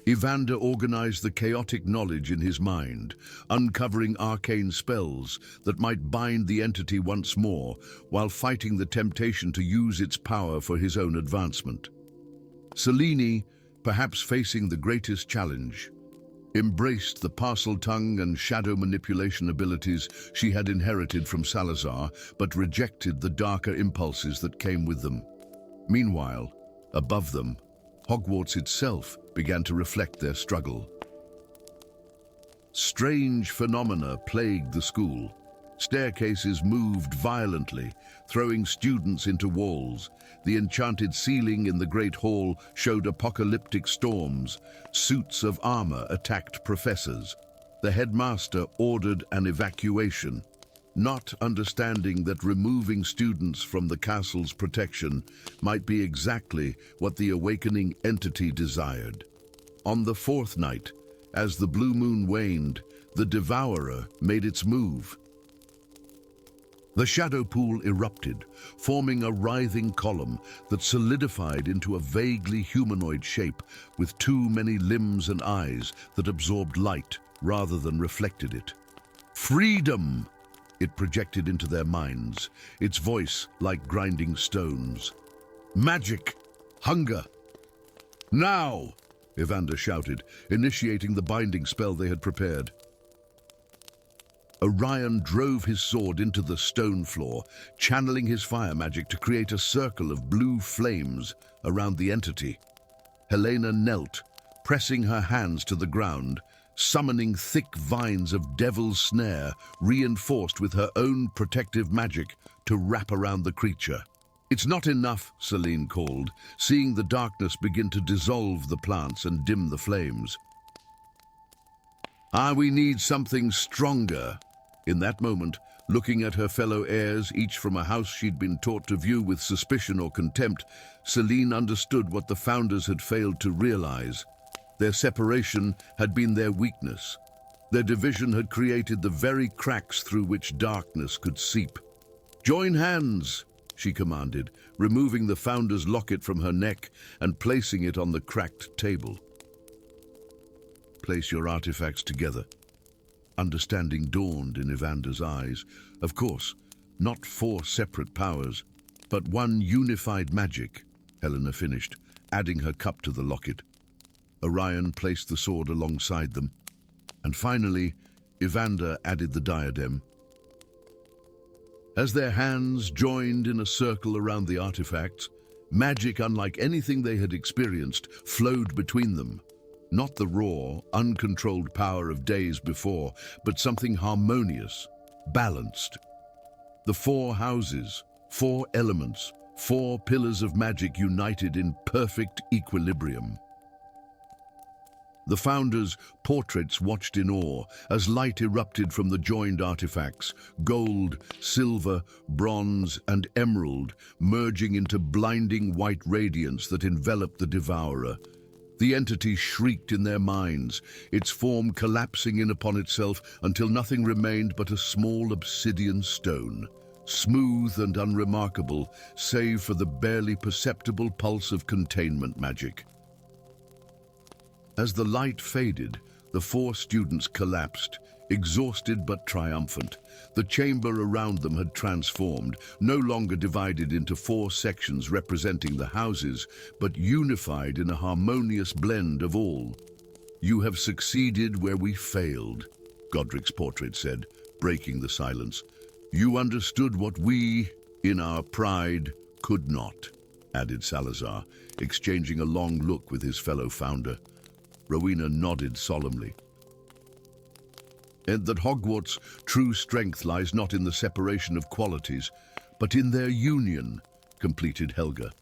Evander organized the chaotic knowledge in his mind, uncovering arcane spells that might bind the entity once more, while fighting the temptation to use its power for his own advancement. Celine, perhaps facing the greatest challenge, embraced the parcel-tongue and shadow manipulation abilities she had inherited from Salazar, but rejected the darker impulses that came with them. Meanwhile, above them, Hogwarts itself began to reflect their struggle. Strange phenomena plagued the school. Staircases moved violently, throwing students into walls. The enchanted ceiling in the Great Hall showed apocalyptic storms. Suits of armor attacked professors. The headmaster ordered an evacuation, not understanding that removing students from the castle's protection might be exactly what the awakening entity desired. On the 4th night, as the blue moon waned, the Devourer made its move. The shadow pool erupted, forming a writhing column that solidified into a vaguely humanoid shape with too many limbs and eyes that absorbed light rather than reflected it. "Freedom!" it projected into their minds, its voice like grinding stones. "Magic! Hunger! Now!" Evander shouted, initiating the binding spell they had prepared. Orion drove his sword into the stone floor, channeling his fire magic to create a circle of blue flames around the entity. Helena knelt, pressing her hands to the ground, summoning thick vines of devil's snare, reinforced with her own protective magic to wrap around the creature. "It's not enough," Celine called, seeing the darkness begin to dissolve the plants and dim the flames. We need something stronger." In that moment, looking at her fellow heirs, each from a house she'd been taught to view with suspicion or contempt, Celine understood what the founders had failed to realize. Their separation had been their weakness. Their division had created the very cracks through which darkness could seep. "Join hands," she commanded, removing the founder's locket from her neck and placing it on the cracked table. "Place your artifacts together." Understanding dawned in Evander's eyes. Of course, not 4 separate powers, But one unified magic, Helena finished, adding her cup to the locket. Orion placed the sword alongside them. And finally, Evander added the diadem. As their hands joined in a circle around the artifacts, magic unlike anything they had experienced flowed between them. Not the raw, uncontrolled power of days before, but something harmonious, balanced. The four houses, four elements, four pillars of magic united in perfect equilibrium. The founders' portraits watched in awe as light erupted from the joined artifacts, gold, silver, bronze, and emerald, merging into blinding white radiance that enveloped the devourer. The entity shrieked in their minds, its form collapsing in upon itself until nothing remained but a small obsidian stone, smooth and unremarkable, save for the barely perceptible pulse of containment magic. As the light faded, the four students collapsed, exhausted but triumphant. The chamber around them had transformed, no longer divided into four sections representing the houses, but unified in a harmonious blend of all. "You have succeeded where we failed," Godric's portrait said, breaking the silence. "You understood what we, in our pride, could not," added Salazar, exchanging a long look with his fellow founder. Rowena nodded solemnly. "And that Hogwarts' true strength lies not in the separation of qualities, but in their union," completed Helga.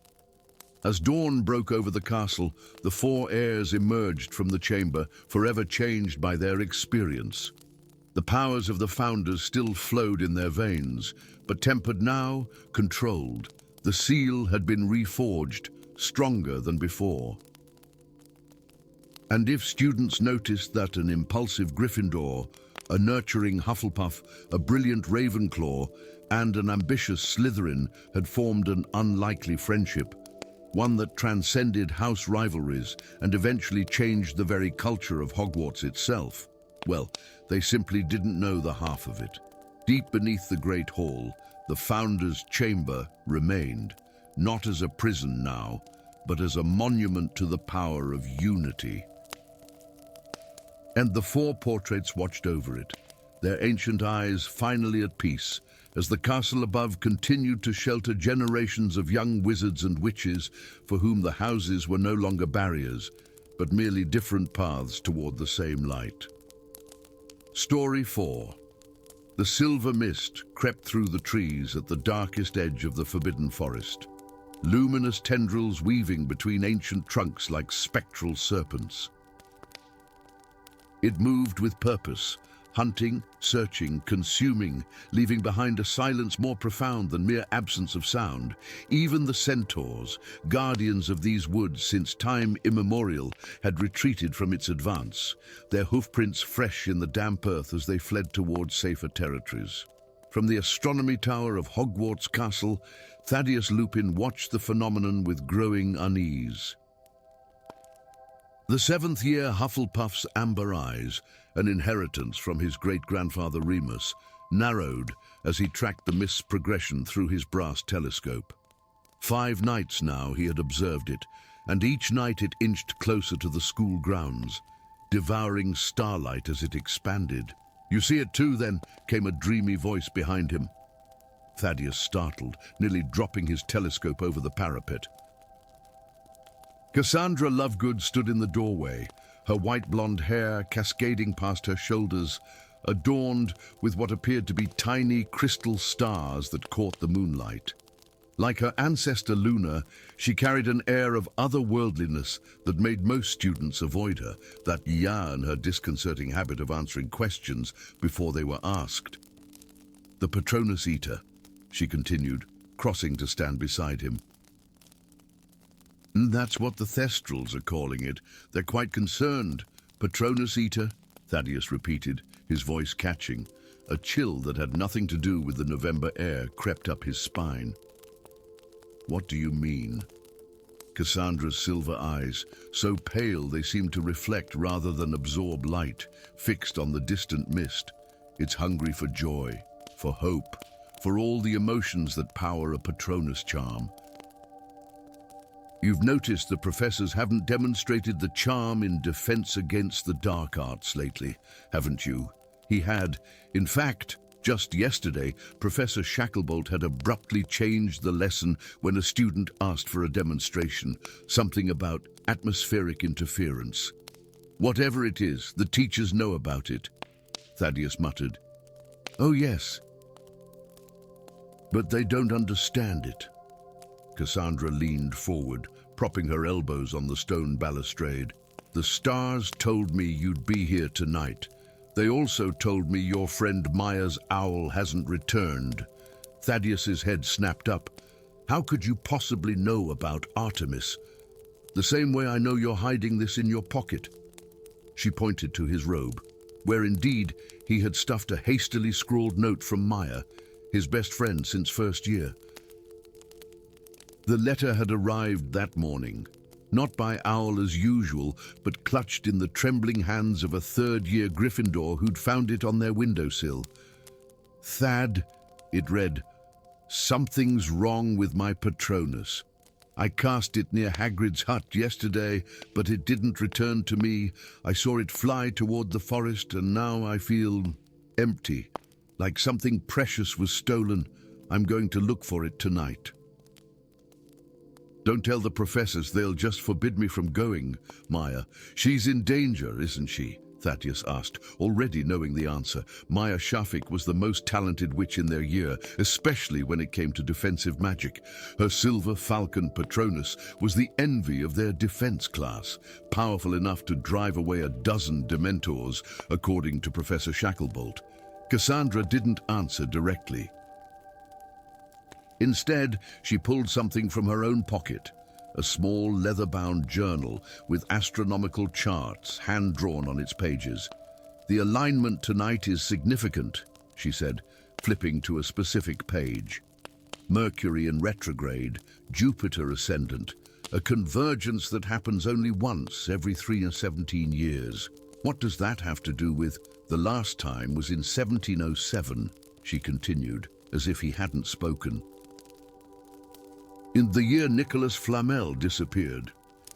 As dawn broke over the castle, the four heirs emerged from the chamber, forever changed by their experience. The powers of the founders still flowed in their veins, but tempered now, controlled. The seal had been reforged, stronger than before. And if students noticed that an impulsive Gryffindor, a nurturing Hufflepuff, a brilliant Ravenclaw, and an ambitious Slytherin had formed an unlikely friendship, one that transcended house rivalries and eventually changed the very culture of Hogwarts itself, well, they simply didn't know the half of it. Deep beneath the Great Hall, the Founders' Chamber remained, not as a prison now, but as a monument to the power of unity. And the four portraits watched over it, their ancient eyes finally at peace, as the castle above continued to shelter generations of young wizards and witches for whom the houses were no longer barriers, but merely different paths toward the same light. Story 4. The silver mist crept through the trees at the darkest edge of the forbidden forest, luminous tendrils weaving between ancient trunks like spectral serpents. It moved with purpose, hunting, searching, consuming, leaving behind a silence more profound than mere absence of sound. Even the centaurs, guardians of these woods since time immemorial, had retreated from its advance, their hoofprints fresh in the damp earth as they fled towards safer territories. From the astronomy tower of Hogwarts Castle, Thaddeus Lupin watched the phenomenon with growing unease. The seventh-year Hufflepuff's amber eyes, an inheritance from his great-grandfather Remus, narrowed as he tracked the mist's progression through his brass telescope. 5 nights now he had observed it, and each night it inched closer to the school grounds, devouring starlight as it expanded. "You see it too, then?" came a dreamy voice behind him. Thaddeus startled, nearly dropping his telescope over the parapet. Cassandra Lovegoods stood in the doorway, her white blonde hair cascading past her shoulders, adorned with what appeared to be tiny crystal stars that caught the moonlight. Like her ancestor Luna, she carried an air of otherworldliness that made most students avoid her, that and her disconcerting habit of answering questions before they were asked. "The Patronus Eater," she continued, crossing to stand beside him. "That's what the Thestrals are calling it. They're quite concerned. Patronus Eater," Thaddeus repeated, his voice catching. A chill that had nothing to do with the November air crept up his spine. "What do you mean?" Cassandra's silver eyes, so pale they seemed to reflect rather than absorb light, fixed on the distant mist. It's hungry for joy, for hope, for all the emotions that power a patronus charm. You've noticed the professors haven't demonstrated the charm in defense against the dark arts lately, haven't you? He had. In fact, just yesterday, Professor Shacklebolt had abruptly changed the lesson when a student asked for a demonstration, something about atmospheric interference. Whatever it is, the teachers know about it, Thaddeus muttered. Oh yes, but they don't understand it. Cassandra leaned forward, propping her elbows on the stone balustrade. The stars told me you'd be here tonight. They also told me your friend Maya's owl hasn't returned. Thaddeus's head snapped up. How could you possibly know about Artemis? The same way I know you're hiding this in your pocket. She pointed to his robe, where indeed he had stuffed a hastily scrawled note from Maya, his best friend since first year. The letter had arrived that morning, not by owl as usual, but clutched in the trembling hands of a third-year Gryffindor who'd found it on their windowsill. Thad, it read, something's wrong with my patronus. I cast it near Hagrid's hut yesterday, but it didn't return to me. I saw it fly toward the forest, and now I feel empty, like something precious was stolen. I'm going to look for it tonight. Don't tell the professors, they'll just forbid me from going, Maya. She's in danger, isn't she? Thaddeus asked, already knowing the answer. Maya Shafik was the most talented witch in their year, especially when it came to defensive magic. Her silver falcon patronus was the envy of their defense class, powerful enough to drive away a dozen dementors, according to Professor Shacklebolt. Cassandra didn't answer directly. Instead, she pulled something from her own pocket, a small leather-bound journal with astronomical charts hand-drawn on its pages. The alignment tonight is significant, she said, flipping to a specific page. Mercury in retrograde, Jupiter ascendant, a convergence that happens only once every 17 years. What does that have to do with the last time was in 1707, she continued, as if he hadn't spoken. In the year Nicholas Flamel disappeared.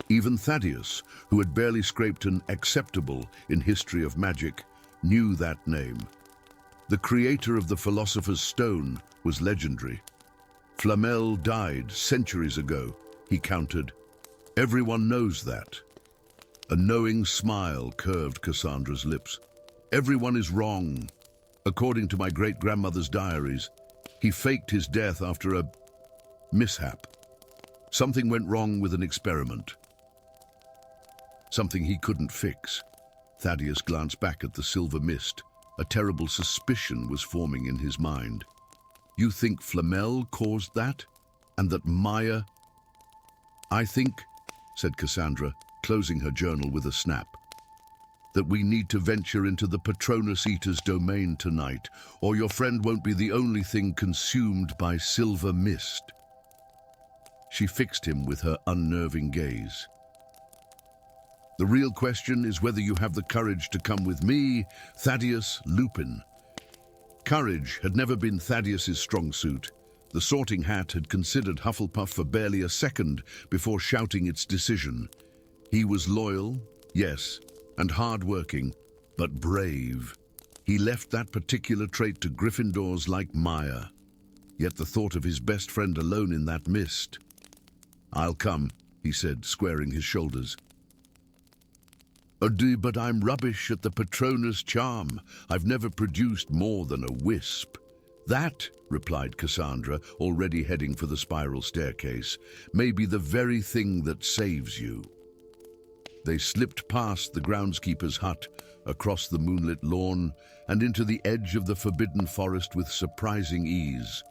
Even Thaddeus, who had barely scraped an acceptable in history of magic, knew that name. The creator of the Philosopher's Stone was legendary. Flamel died centuries ago, he countered. Everyone knows that. A knowing smile curved Cassandra's lips. Everyone is wrong. According to my great-grandmother's diaries, he faked his death after a mishap. Something went wrong with an experiment. Something he couldn't fix. Thaddeus glanced back at the silver mist. A terrible suspicion was forming in his mind. You think Flamel caused that? And that Maya? I think, said Cassandra, closing her journal with a snap, that we need to venture into the Patronus Eater's domain tonight, or your friend won't be the only thing consumed by silver mist. She fixed him with her unnerving gaze. The real question is whether you have the courage to come with me, Thaddeus Lupin. Courage had never been Thaddeus's strong suit. The Sorting Hat had considered Hufflepuff for barely a second before shouting its decision. He was loyal, yes, and hard-working, but brave. He left that particular trait to Gryffindors like Maya. Yet the thought of his best friend alone in that mist. I'll come, he said, squaring his shoulders. But I'm rubbish at the Patronus charm. I've never produced more than a wisp. That, replied Cassandra, already heading for the spiral staircase, may be the very thing that saves you. They slipped past the groundskeeper's hut, across the moonlit lawn, and into the edge of the forbidden forest with surprising ease.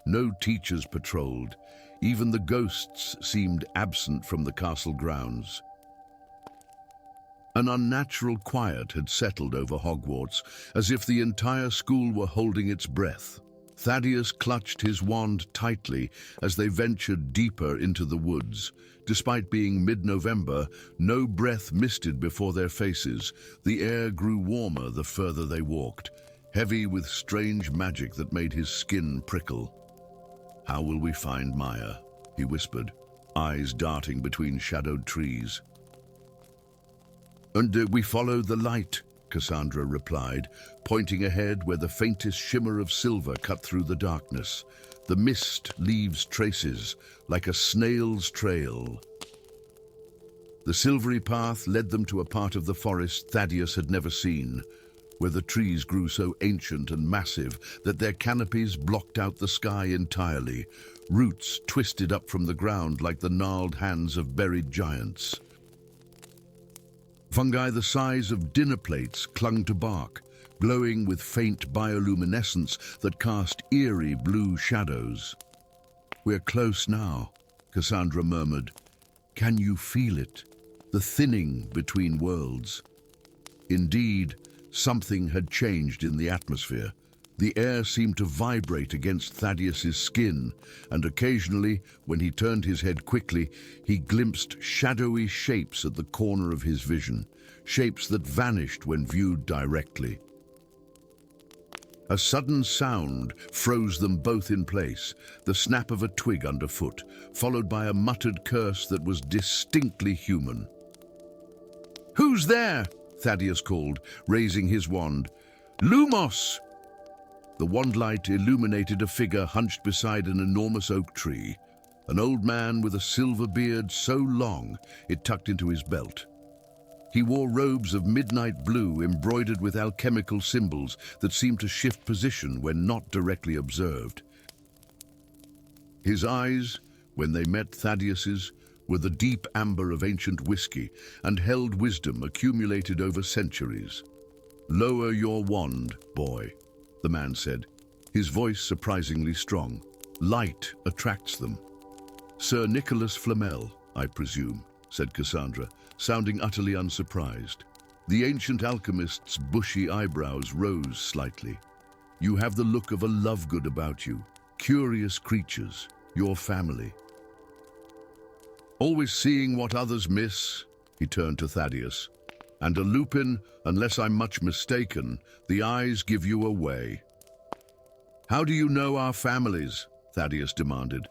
No teachers patrolled. Even the ghosts seemed absent from the castle grounds. An unnatural quiet had settled over Hogwarts, as if the entire school were holding its breath. Thaddeus clutched his wand tightly as they ventured deeper into the woods. Despite being mid-November, no breath misted before their faces. The air grew warmer the further they walked. heavy with strange magic that made his skin prickle. "How will we find Maya?" he whispered, eyes darting between shadowed trees. "And we follow the light," Cassandra replied, pointing ahead where the faintest shimmer of silver cut through the darkness. The mist leaves traces, like a snail's trail. The silvery path led them to a part of the forest Thaddeus had never seen, where the trees grew so ancient and massive that their canopies blocked out the sky entirely, roots twisted up from the ground like the gnarled hands of buried giants. Fungi the size of dinner plates clung to bark, glowing with faint bioluminescence that cast eerie blue shadows. "We're close now," Cassandra murmured. "Can you feel it? The thinning between worlds." Indeed, something had changed in the atmosphere. The air seemed to vibrate against Thaddeus's skin, and occasionally, when he turned his head quickly, he glimpsed shadowy shapes at the corner of his vision, shapes that vanished when viewed directly. A sudden sound froze them both in place, the snap of a twig underfoot, followed by a muttered curse that was distinctly human. "Who's there?" Thaddeus called, raising his wand. "Lumos!" The wand light illuminated a figure hunched beside an enormous oak tree, an old man with a silver beard so long it tucked into his belt. He wore robes of midnight blue embroidered with alchemical symbols that seemed to shift position when not directly observed. His eyes, when they met Thaddeus's, were the deep amber of ancient whiskey and held wisdom accumulated over centuries. "Lower your wand, boy," the man said, his voice surprisingly strong. "Light attracts them." "Sir Nicholas Flamel, I presume," said Cassandra, sounding utterly unsurprised. The ancient alchemist's bushy eyebrows rose slightly. "You have the look of a Lovegood about you. Curious creatures, your family." "Always seeing what others miss," he turned to Thaddeus. "And a Lupin, unless I'm much mistaken, the eyes give you away." "How do you know our families?" Thaddeus demanded.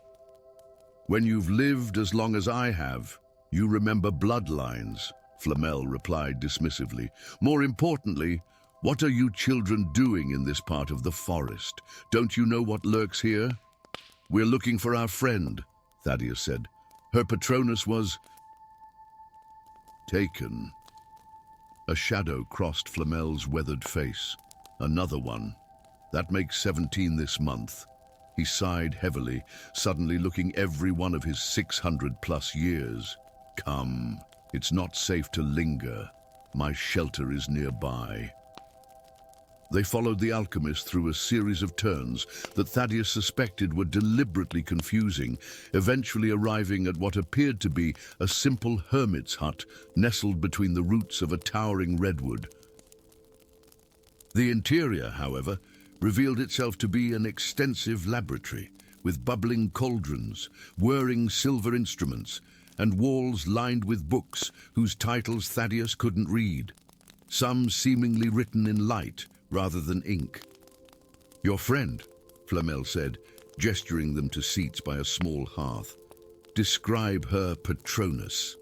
"When you've lived as long as I have, you remember bloodlines," Flamel replied dismissively. "More importantly, what are you children doing in this part of the forest? Don't you know what lurks here?" "We're looking for our friend," Thaddeus said. "Her patronus was taken." A shadow crossed Flamel's weathered face. "Another one. That makes 17 this month." He sighed heavily, suddenly looking every one of his 600+ years. "Come, it's not safe to linger. My shelter is nearby." They followed the alchemist through a series of turns that Thaddeus suspected were deliberately confusing, eventually arriving at what appeared to be a simple hermit's hut nestled between the roots of a towering redwood. The interior, however, revealed itself to be an extensive laboratory, with bubbling cauldrons, whirring silver instruments, and walls lined with books whose titles Thaddeus couldn't read, some seemingly written in light rather than ink. "Your friend," Flamel said, gesturing them to seats by a small hearth. "Describe her patronus."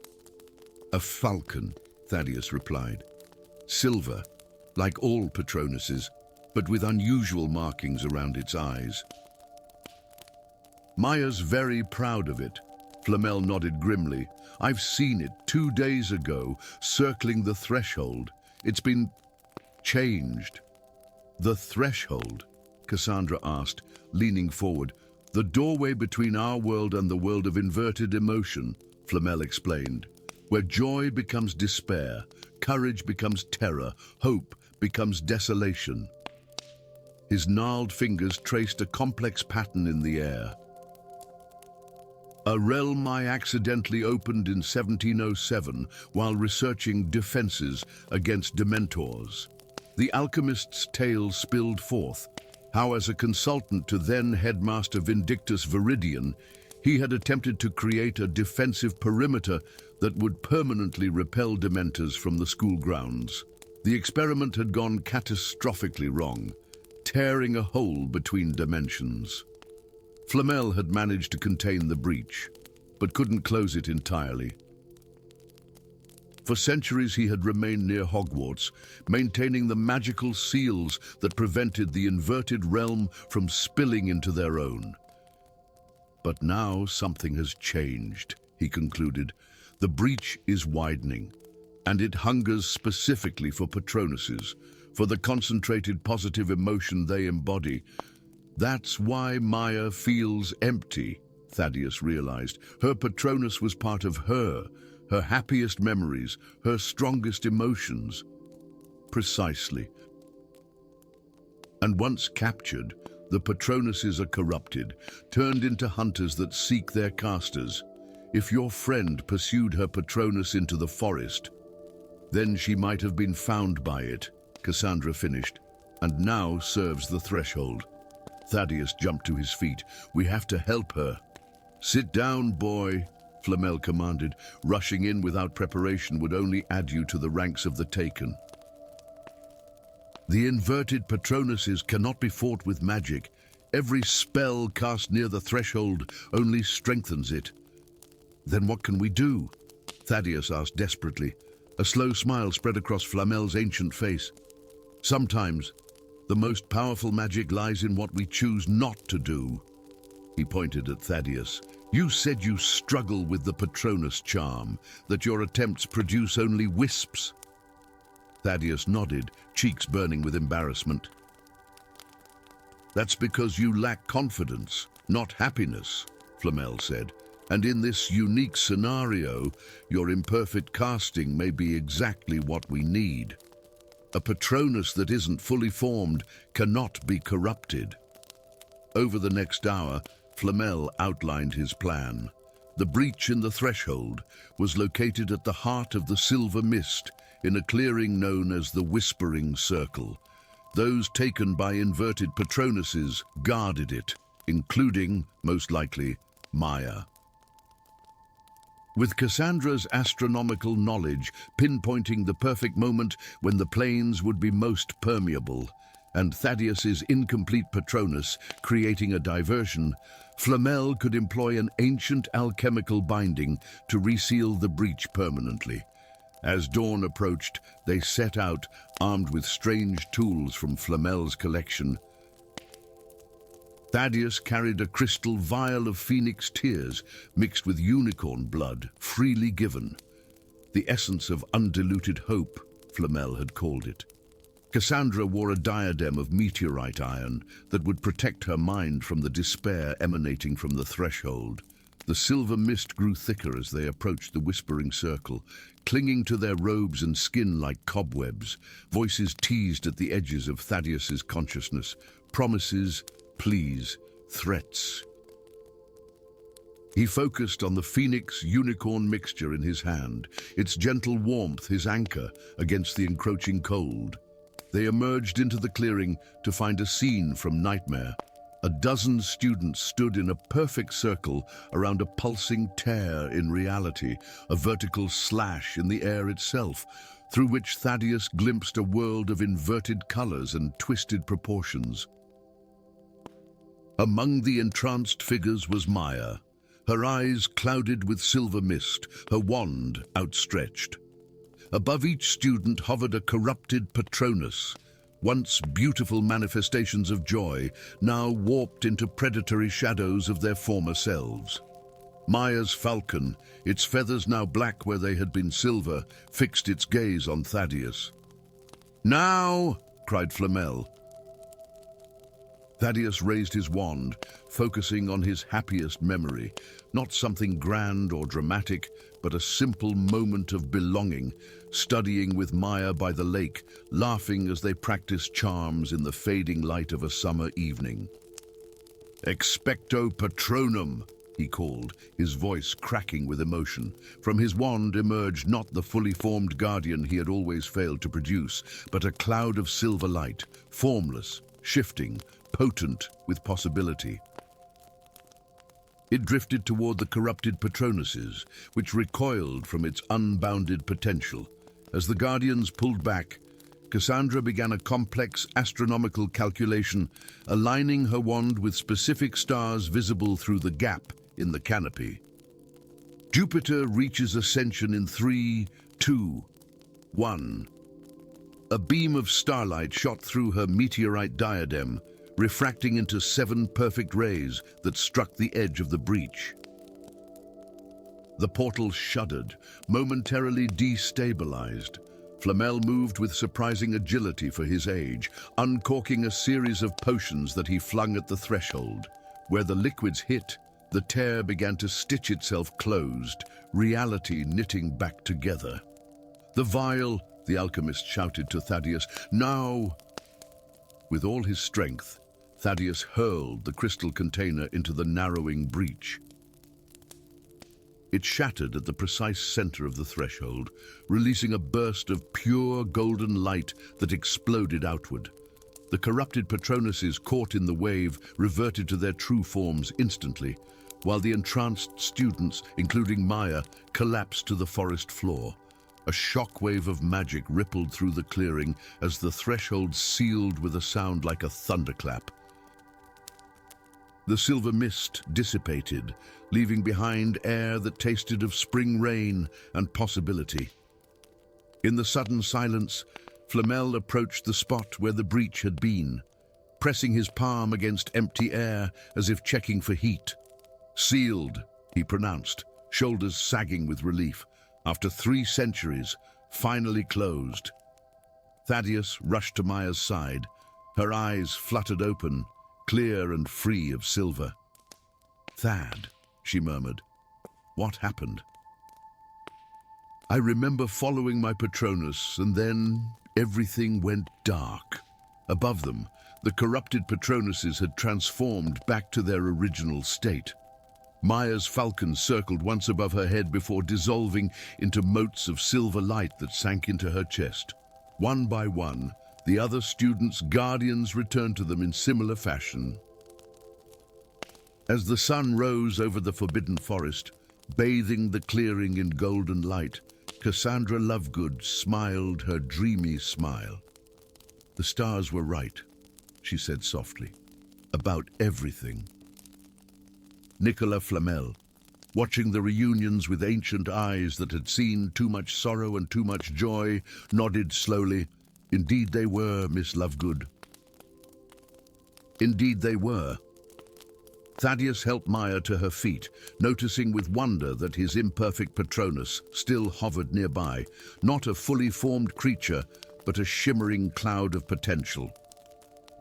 "A falcon," Thaddeus replied. "Silver, like all patronuses, but with unusual markings around its eyes." "Maya's very proud of it," Flamel nodded grimly. "I've seen it 2 days ago, circling the threshold. It's been changed." "The threshold?" Cassandra asked, leaning forward. "The doorway between our world and the world of inverted emotion," Flamel explained, "where joy becomes despair, courage becomes terror, hope becomes desolation." His gnarled fingers traced a complex pattern in the air. "A realm I accidentally opened in 1707 while researching defenses against dementors." The alchemist's tale spilled forth, how as a consultant to then-headmaster Vindictus Viridian, he had attempted to create a defensive perimeter that would permanently repel dementors from the school grounds. The experiment had gone catastrophically wrong. tearing a hole between dimensions. Flamel had managed to contain the breach, but couldn't close it entirely. For centuries he had remained near Hogwarts, maintaining the magical seals that prevented the inverted realm from spilling into their own. But now something has changed, he concluded. The breach is widening, and it hungers specifically for patronuses, for the concentrated positive emotion they embody. That's why Maya feels empty, Thaddeus realized. Her patronus was part of her happiest memories, her strongest emotions. Precisely. And once captured, the patronuses are corrupted, turned into hunters that seek their casters. If your friend pursued her patronus into the forest, then she might have been found by it, Cassandra finished, and now serves the threshold. Thaddeus jumped to his feet. We have to help her. Sit down, boy, Flamel commanded. Rushing in without preparation would only add you to the ranks of the taken. The inverted patronuses cannot be fought with magic. Every spell cast near the threshold only strengthens it. Then what can we do? Thaddeus asked desperately. A slow smile spread across Flamel's ancient face. Sometimes, the most powerful magic lies in what we choose not to do. He pointed at Thaddeus. You said you struggle with the Patronus charm, that your attempts produce only wisps. Thaddeus nodded, cheeks burning with embarrassment. That's because you lack confidence, not happiness, Flamel said. And in this unique scenario, your imperfect casting may be exactly what we need. A Patronus that isn't fully formed cannot be corrupted. Over the next hour, Flamel outlined his plan. The breach in the threshold was located at the heart of the Silver Mist, in a clearing known as the Whispering Circle. Those taken by inverted Patronuses guarded it, including, most likely, Maya. With Cassandra's astronomical knowledge pinpointing the perfect moment when the planes would be most permeable, and Thaddeus's incomplete Patronus creating a diversion, Flamel could employ an ancient alchemical binding to reseal the breach permanently. As dawn approached, they set out, armed with strange tools from Flamel's collection. Thaddeus carried a crystal vial of phoenix tears mixed with unicorn blood, freely given. The essence of undiluted hope, Flamel had called it. Cassandra wore a diadem of meteorite iron that would protect her mind from the despair emanating from the threshold. The silver mist grew thicker as they approached the Whispering Circle, clinging to their robes and skin like cobwebs. Voices teased at the edges of Thaddeus's consciousness. Promises, pleas, threats. He focused on the phoenix-unicorn mixture in his hand, its gentle warmth his anchor against the encroaching cold. They emerged into the clearing to find a scene from Nightmare. A dozen students stood in a perfect circle around a pulsing tear in reality, a vertical slash in the air itself, through which Thaddeus glimpsed a world of inverted colors and twisted proportions. Among the entranced figures was Maya, her eyes clouded with silver mist, her wand outstretched. Above each student hovered a corrupted Patronus, once beautiful manifestations of joy, now warped into predatory shadows of their former selves. Maya's falcon, its feathers now black where they had been silver, fixed its gaze on Thaddeus. "Now!" cried Flamel. Thaddeus raised his wand, focusing on his happiest memory, not something grand or dramatic, but a simple moment of belonging, studying with Maya by the lake, laughing as they practiced charms in the fading light of a summer evening. "Expecto Patronum," he called, his voice cracking with emotion. From his wand emerged not the fully formed guardian he had always failed to produce, but a cloud of silver light, formless, shifting, potent with possibility. It drifted toward the corrupted Patronuses, which recoiled from its unbounded potential. As the Guardians pulled back, Cassandra began a complex astronomical calculation, aligning her wand with specific stars visible through the gap in the canopy. Jupiter reaches ascension in 3, 2, 1. A beam of starlight shot through her meteorite diadem, refracting into 7 perfect rays that struck the edge of the breach. The portal shuddered, momentarily destabilized. Flamel moved with surprising agility for his age, uncorking a series of potions that he flung at the threshold. Where the liquids hit, the tear began to stitch itself closed, reality knitting back together. "The vial," the alchemist shouted to Thaddeus, "now!" With all his strength, Thaddeus hurled the crystal container into the narrowing breach. It shattered at the precise center of the threshold, releasing a burst of pure golden light that exploded outward. The corrupted patronuses caught in the wave reverted to their true forms instantly, while the entranced students, including Maya, collapsed to the forest floor. A shockwave of magic rippled through the clearing as the threshold sealed with a sound like a thunderclap. The silver mist dissipated, leaving behind air that tasted of spring rain and possibility. In the sudden silence, Flamel approached the spot where the breach had been, pressing his palm against empty air as if checking for heat. "Sealed," he pronounced, shoulders sagging with relief. "After 3 centuries, finally closed." Thaddeus rushed to Maya's side, her eyes fluttered open, clear and free of silver. "Thad," she murmured, "what happened?" "I remember following my patronus, and then everything went dark." Above them, the corrupted patronuses had transformed back to their original state. Maya's falcon circled once above her head before dissolving into motes of silver light that sank into her chest. One by one, the other students' guardians returned to them in similar fashion. As the sun rose over the forbidden forest, bathing the clearing in golden light, Cassandra Lovegoods smiled her dreamy smile. "The stars were right," she said softly, "about everything." Nicola Flamel, watching the reunions with ancient eyes that had seen too much sorrow and too much joy, nodded slowly. "Indeed they were, Miss Lovegood. Indeed they were." Thaddeus helped Maya to her feet, noticing with wonder that his imperfect patronus still hovered nearby, not a fully formed creature, but a shimmering cloud of potential.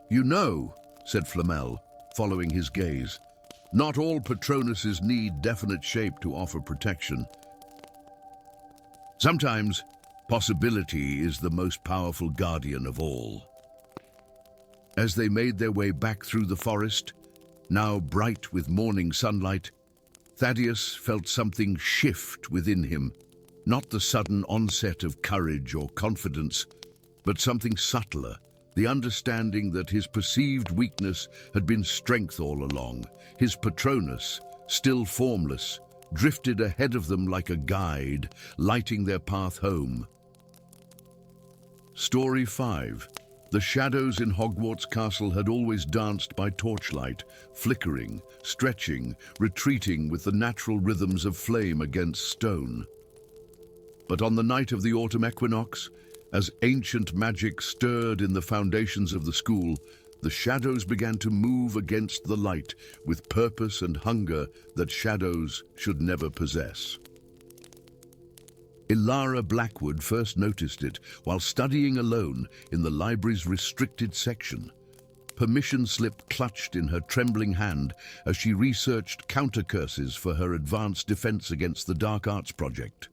"You know," said Flamel, following his gaze, "not all patronuses need definite shape to offer protection. Sometimes, possibility is the most powerful guardian of all." As they made their way back through the forest, now bright with morning sunlight, Thaddeus felt something shift within him, not the sudden onset of courage or confidence, but something subtler, the understanding that his perceived weakness had been strength all along. His patronus, still formless, drifted ahead of them like a guide, lighting their path home. Story 5. The shadows in Hogwarts Castle had always danced by torchlight, flickering, stretching, retreating with the natural rhythms of flame against stone. But on the night of the autumn equinox, as ancient magic stirred in the foundations of the school, the shadows began to move against the light with purpose and hunger that shadows should never possess. Ilara Blackwood first noticed it while studying alone in the library's restricted section. Permission slip clutched in her trembling hand as she researched counter-curses for her advanced defense against the Dark Arts project.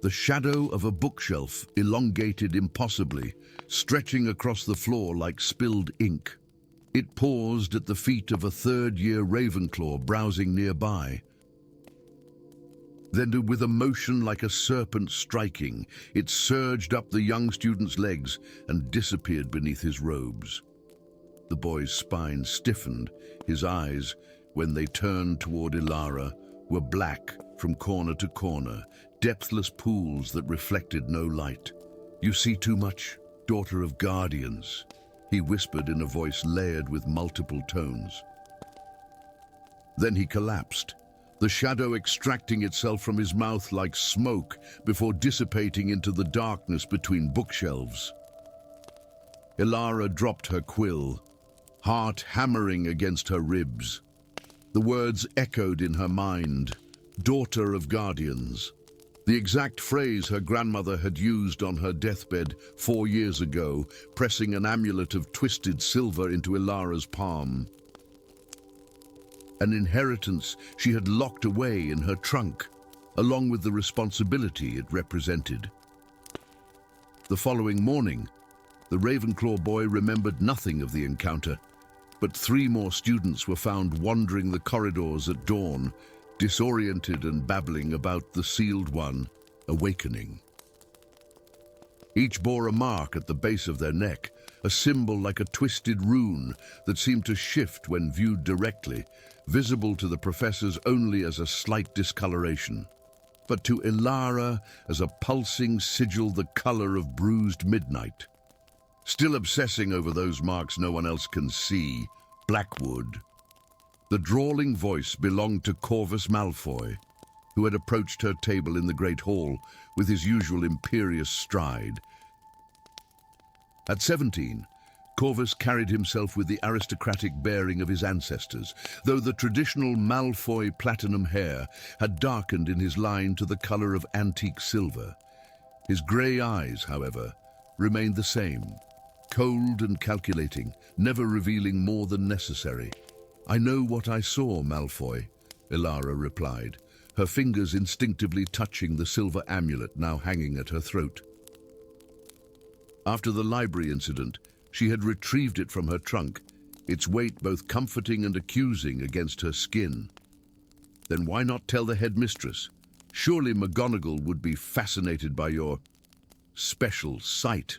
The shadow of a bookshelf elongated impossibly, stretching across the floor like spilled ink. It paused at the feet of a third-year Ravenclaw browsing nearby. Then, with a motion like a serpent striking, it surged up the young student's legs and disappeared beneath his robes. The boy's spine stiffened. His eyes, when they turned toward Ilara, were black from corner to corner, depthless pools that reflected no light. "You see too much," daughter of guardians, he whispered in a voice layered with multiple tones. Then he collapsed, the shadow extracting itself from his mouth like smoke before dissipating into the darkness between bookshelves. Ilara dropped her quill, heart hammering against her ribs. The words echoed in her mind, daughter of guardians, the exact phrase her grandmother had used on her deathbed 4 years ago, pressing an amulet of twisted silver into Ilara's palm. An inheritance she had locked away in her trunk, along with the responsibility it represented. The following morning, the Ravenclaw boy remembered nothing of the encounter, but 3 more students were found wandering the corridors at dawn, disoriented and babbling about the sealed one, awakening. Each bore a mark at the base of their neck, a symbol like a twisted rune that seemed to shift when viewed directly, visible to the professors only as a slight discoloration, but to Ilara as a pulsing sigil the color of bruised midnight. Still obsessing over those marks no one else can see, Blackwood. The drawling voice belonged to Corvus Malfoy, who had approached her table in the Great Hall with his usual imperious stride. At 17, Corvus carried himself with the aristocratic bearing of his ancestors, though the traditional Malfoy platinum hair had darkened in his line to the color of antique silver. His grey eyes, however, remained the same, cold and calculating, never revealing more than necessary. "I know what I saw, Malfoy," Ilara replied, her fingers instinctively touching the silver amulet now hanging at her throat. After the library incident, she had retrieved it from her trunk, its weight both comforting and accusing against her skin. Then why not tell the headmistress? Surely McGonagall would be fascinated by your special sight.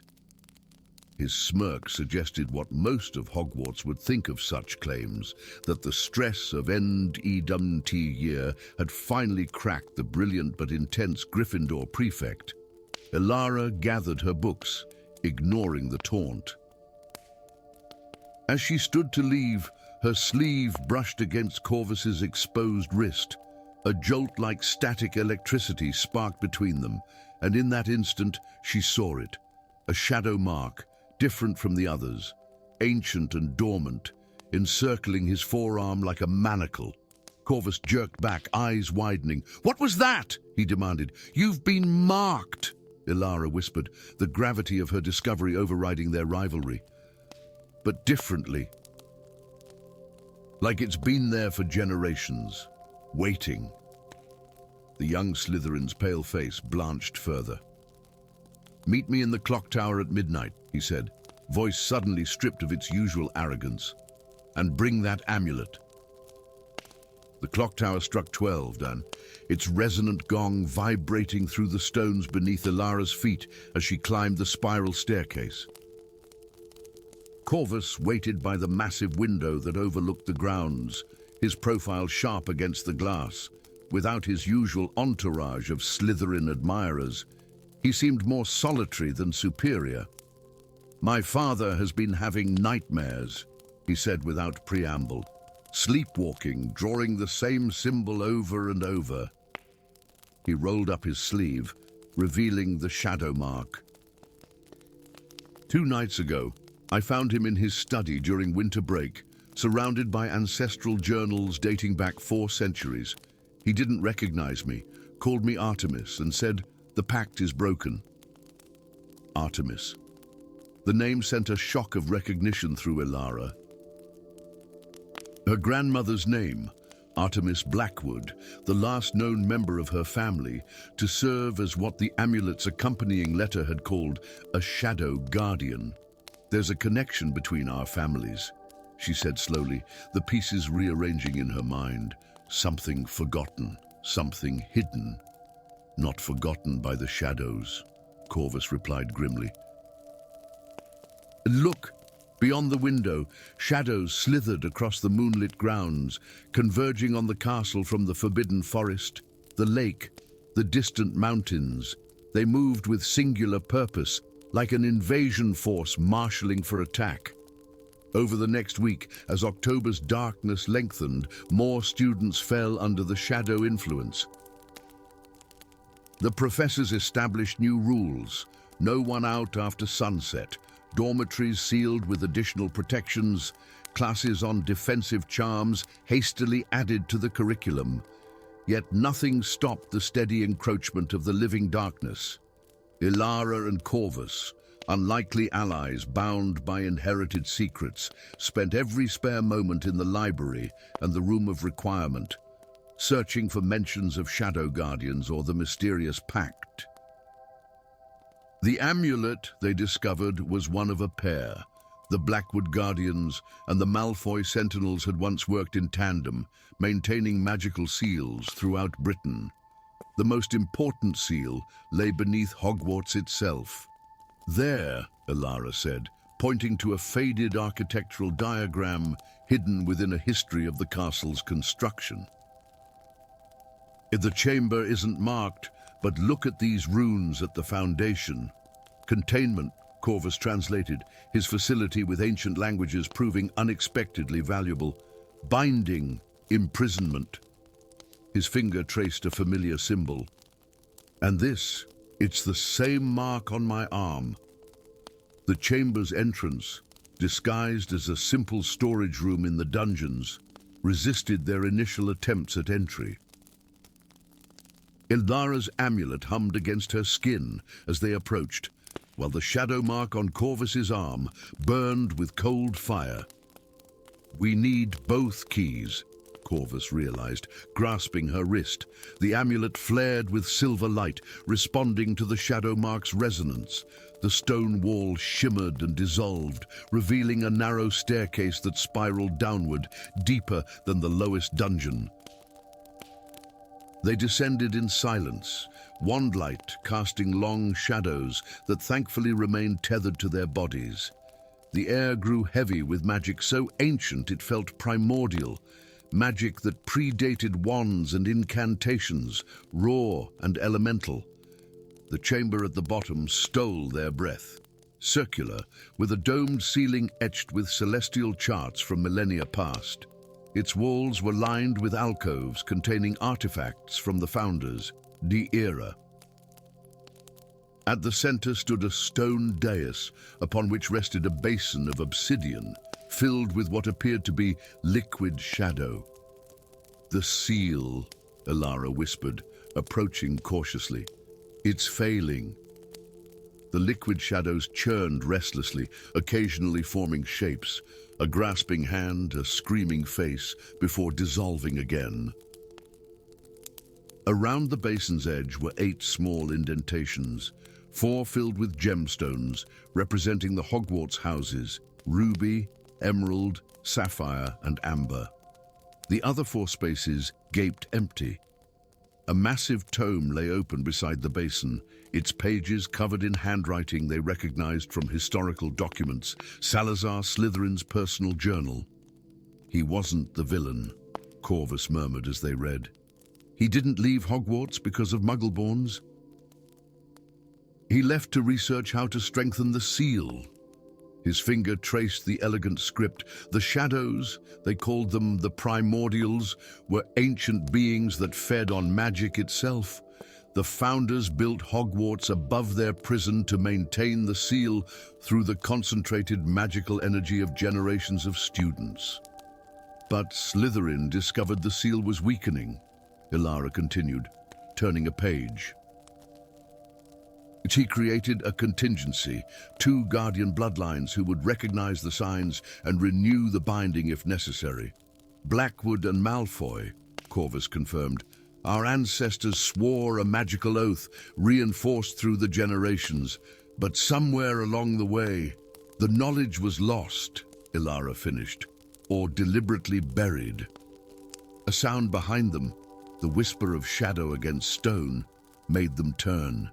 His smirk suggested what most of Hogwarts would think of such claims, that the stress of End-Edmt year had finally cracked the brilliant but intense Gryffindor prefect. Ilara gathered her books, ignoring the taunt. As she stood to leave, her sleeve brushed against Corvus's exposed wrist. A jolt like static electricity sparked between them, and in that instant she saw it, a shadow mark, different from the others, ancient and dormant, encircling his forearm like a manacle. Corvus jerked back, eyes widening. "What was that?" he demanded. "You've been marked," Ilara whispered, the gravity of her discovery overriding their rivalry. "But differently. Like it's been there for generations, waiting." The young Slytherin's pale face blanched further. "Meet me in the clock tower at midnight," he said, voice suddenly stripped of its usual arrogance. "And bring that amulet." The clock tower struck 12, Dan, its resonant gong vibrating through the stones beneath Ilara's feet as she climbed the spiral staircase. Corvus waited by the massive window that overlooked the grounds, his profile sharp against the glass. Without his usual entourage of Slytherin admirers, he seemed more solitary than superior. "My father has been having nightmares," he said without preamble. "Sleepwalking, drawing the same symbol over and over." He rolled up his sleeve, revealing the shadow mark. "2 nights ago, I found him in his study during winter break, surrounded by ancestral journals dating back 4 centuries. He didn't recognize me, called me Artemis, and said, 'The pact is broken.'" Artemis. The name sent a shock of recognition through Ilara. Her grandmother's name, Artemis Blackwood, the last known member of her family, to serve as what the amulet's accompanying letter had called a shadow guardian. "There's a connection between our families," she said slowly, the pieces rearranging in her mind. "Something forgotten, something hidden." "Not forgotten by the shadows," Corvus replied grimly. "Look!" Beyond the window, shadows slithered across the moonlit grounds, converging on the castle from the forbidden forest, the lake, the distant mountains. They moved with singular purpose, like an invasion force marshalling for attack. Over the next week, as October's darkness lengthened, more students fell under the shadow influence. The professors established new rules: no one out after sunset, dormitories sealed with additional protections, classes on defensive charms hastily added to the curriculum. Yet nothing stopped the steady encroachment of the living darkness. Ilara and Corvus, unlikely allies bound by inherited secrets, spent every spare moment in the library and the room of requirement, searching for mentions of shadow guardians or the mysterious pact. The amulet, they discovered, was one of a pair. The Blackwood Guardians and the Malfoy Sentinels had once worked in tandem, maintaining magical seals throughout Britain. The most important seal lay beneath Hogwarts itself. "There," Ilara said, pointing to a faded architectural diagram hidden within a history of the castle's construction. "The chamber isn't marked, but look at these runes at the foundation." "Containment," Corvus translated, his facility with ancient languages proving unexpectedly valuable. "Binding," "imprisonment." His finger traced a familiar symbol. "And this, it's the same mark on my arm." The chamber's entrance, disguised as a simple storage room in the dungeons, resisted their initial attempts at entry. Ilara's amulet hummed against her skin as they approached, while the shadow mark on Corvus's arm burned with cold fire. "We need both keys," Corvus realized, grasping her wrist. The amulet flared with silver light, responding to the shadow mark's resonance. The stone wall shimmered and dissolved, revealing a narrow staircase that spiraled downward, deeper than the lowest dungeon. They descended in silence, wandlight casting long shadows that thankfully remained tethered to their bodies. The air grew heavy with magic so ancient it felt primordial, magic that predated wands and incantations, raw and elemental. The chamber at the bottom stole their breath. Circular, with a domed ceiling etched with celestial charts from millennia past. Its walls were lined with alcoves containing artifacts from the founders, the era. At the center stood a stone dais upon which rested a basin of obsidian, filled with what appeared to be liquid shadow. "The seal," Ilara whispered, approaching cautiously. "It's failing." The liquid shadows churned restlessly, occasionally forming shapes, a grasping hand, a screaming face, before dissolving again. Around the basin's edge were 8 small indentations, 4 filled with gemstones, representing the Hogwarts houses: ruby, emerald, sapphire, and amber. The other 4 spaces gaped empty. A massive tome lay open beside the basin, its pages covered in handwriting they recognized from historical documents, Salazar Slytherin's personal journal. "He wasn't the villain," Corvus murmured as they read. "He didn't leave Hogwarts because of Muggleborns. He left to research how to strengthen the seal." His finger traced the elegant script. The shadows, they called them the primordials, were ancient beings that fed on magic itself. The founders built Hogwarts above their prison to maintain the seal through the concentrated magical energy of generations of students. But Slytherin discovered the seal was weakening, Ilara continued, turning a page. He created a contingency, 2 guardian bloodlines who would recognize the signs and renew the binding if necessary. "Blackwood and Malfoy," Corvus confirmed. "Our ancestors swore a magical oath, reinforced through the generations. But somewhere along the way, the knowledge was lost," Ilara finished, "or deliberately buried." A sound behind them, the whisper of shadow against stone, made them turn.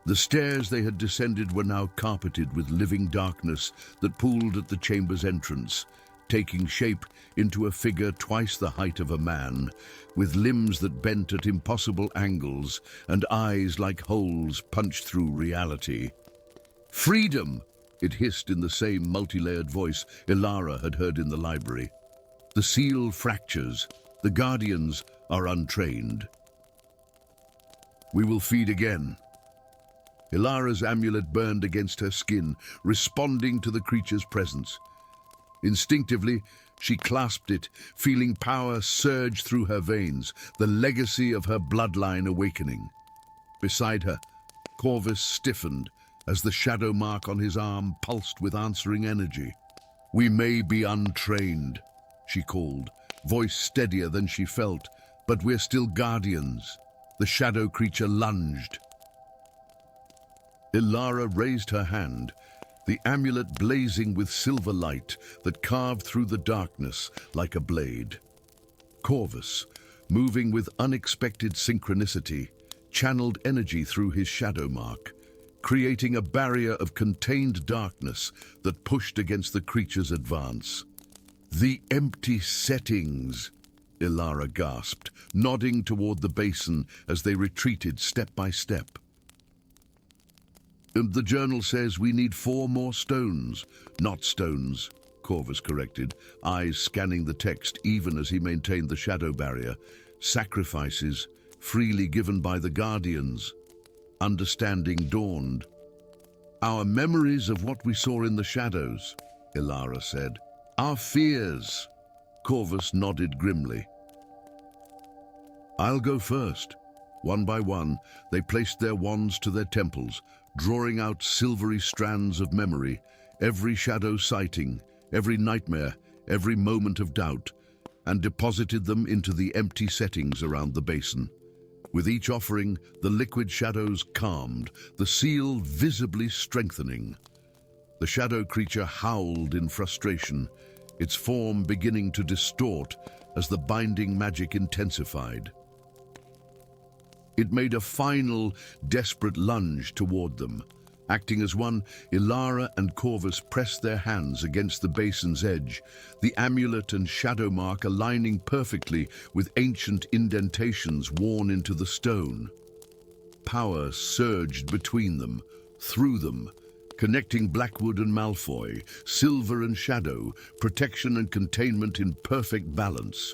The stairs they had descended were now carpeted with living darkness that pooled at the chamber's entrance. taking shape into a figure twice the height of a man, with limbs that bent at impossible angles and eyes like holes punched through reality. "Freedom!" it hissed in the same multi-layered voice Ilara had heard in the library. "The seal fractures. The guardians are untrained. We will feed again." Ilara's amulet burned against her skin, responding to the creature's presence. Instinctively, she clasped it, feeling power surge through her veins, the legacy of her bloodline awakening. Beside her, Corvus stiffened as the shadow mark on his arm pulsed with answering energy. "We may be untrained," she called, voice steadier than she felt, "but we're still guardians." The shadow creature lunged. Ilara raised her hand, the amulet blazing with silver light that carved through the darkness like a blade. Corvus, moving with unexpected synchronicity, channeled energy through his shadow mark, creating a barrier of contained darkness that pushed against the creature's advance. "The empty settings," Ilara gasped, nodding toward the basin as they retreated step by step. "The journal says we need 4 more stones." "Not stones," Corvus corrected, eyes scanning the text even as he maintained the shadow barrier. "Sacrifices, freely given by the guardians." Understanding dawned. "Our memories of what we saw in the shadows," Ilara said. "Our fears." Corvus nodded grimly. "I'll go first." One by one, they placed their wands to their temples, drawing out silvery strands of memory, every shadow sighting, every nightmare, every moment of doubt, and deposited them into the empty settings around the basin. With each offering, the liquid shadows calmed, the seal visibly strengthening. The shadow creature howled in frustration, its form beginning to distort as the binding magic intensified. It made a final, desperate lunge toward them. Acting as one, Ilara and Corvus pressed their hands against the basin's edge, the amulet and shadow mark aligning perfectly with ancient indentations worn into the stone. Power surged between them, through them, connecting Blackwood and Malfoy, silver and shadow, protection and containment in perfect balance.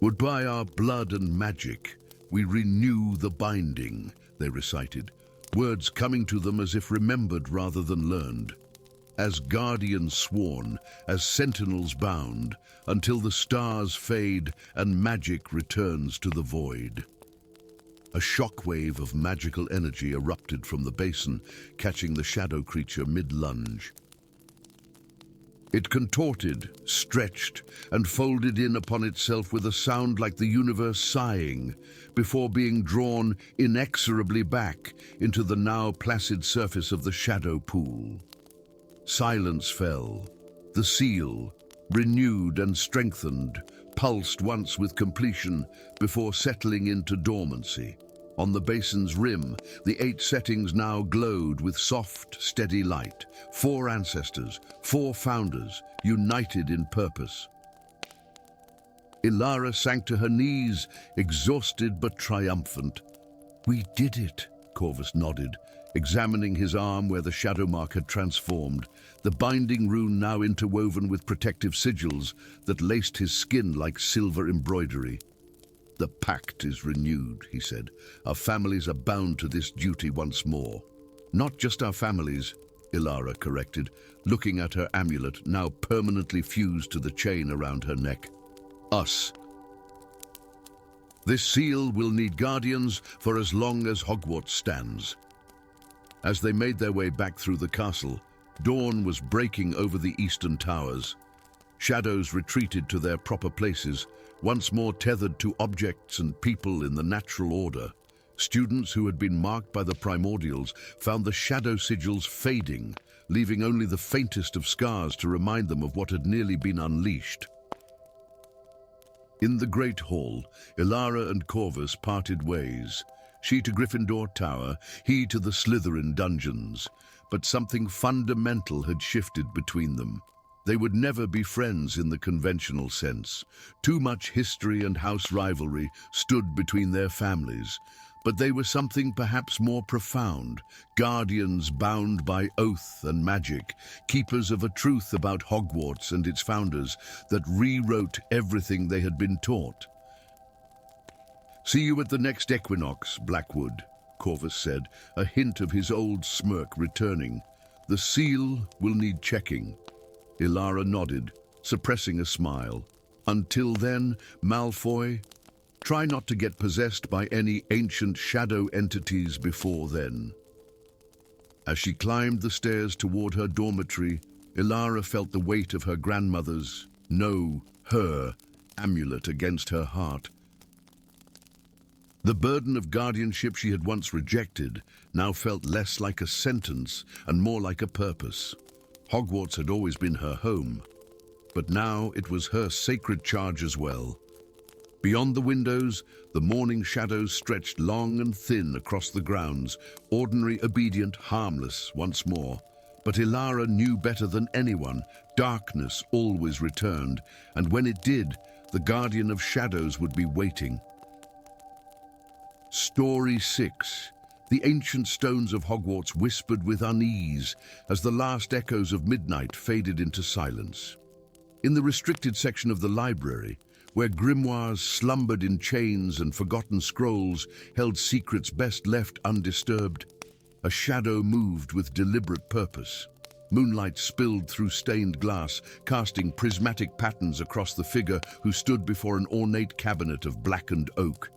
"Would by our blood and magic, we renew the binding," they recited, words coming to them as if remembered rather than learned. "As guardians sworn, as sentinels bound, until the stars fade and magic returns to the void." A shockwave of magical energy erupted from the basin, catching the shadow creature mid-lunge. It contorted, stretched, and folded in upon itself with a sound like the universe sighing, before being drawn inexorably back into the now placid surface of the shadow pool. Silence fell. The seal, renewed and strengthened, pulsed once with completion before settling into dormancy. On the basin's rim, the 8 settings now glowed with soft, steady light. 4 ancestors, 4 founders, united in purpose. Ilara sank to her knees, exhausted but triumphant. "We did it," Corvus nodded, examining his arm where the shadow mark had transformed, the binding rune now interwoven with protective sigils that laced his skin like silver embroidery. "The pact is renewed," he said. "Our families are bound to this duty once more." "Not just our families," Ilara corrected, looking at her amulet, now permanently fused to the chain around her neck. "Us. This seal will need guardians for as long as Hogwarts stands." As they made their way back through the castle, dawn was breaking over the eastern towers. Shadows retreated to their proper places, once more tethered to objects and people in the natural order. Students who had been marked by the primordials found the shadow sigils fading, leaving only the faintest of scars to remind them of what had nearly been unleashed. In the Great Hall, Ilara and Corvus parted ways, she to Gryffindor Tower, he to the Slytherin dungeons, but something fundamental had shifted between them. They would never be friends in the conventional sense. Too much history and house rivalry stood between their families. But they were something perhaps more profound, guardians bound by oath and magic, keepers of a truth about Hogwarts and its founders that rewrote everything they had been taught. "See you at the next equinox, Blackwood," Corvus said, a hint of his old smirk returning. "The seal will need checking." Ilara nodded, suppressing a smile. "Until then, Malfoy, try not to get possessed by any ancient shadow entities before then." As she climbed the stairs toward her dormitory, Ilara felt the weight of her grandmother's, no, her, amulet against her heart. The burden of guardianship she had once rejected now felt less like a sentence and more like a purpose. Hogwarts had always been her home, but now it was her sacred charge as well. Beyond the windows, the morning shadows stretched long and thin across the grounds, ordinary, obedient, harmless once more. But Ilara knew better than anyone, darkness always returned, and when it did, the guardian of shadows would be waiting. Story 6. The ancient stones of Hogwarts whispered with unease as the last echoes of midnight faded into silence. In the restricted section of the library, where grimoires slumbered in chains and forgotten scrolls held secrets best left undisturbed, a shadow moved with deliberate purpose. Moonlight spilled through stained glass, casting prismatic patterns across the figure who stood before an ornate cabinet of blackened oak.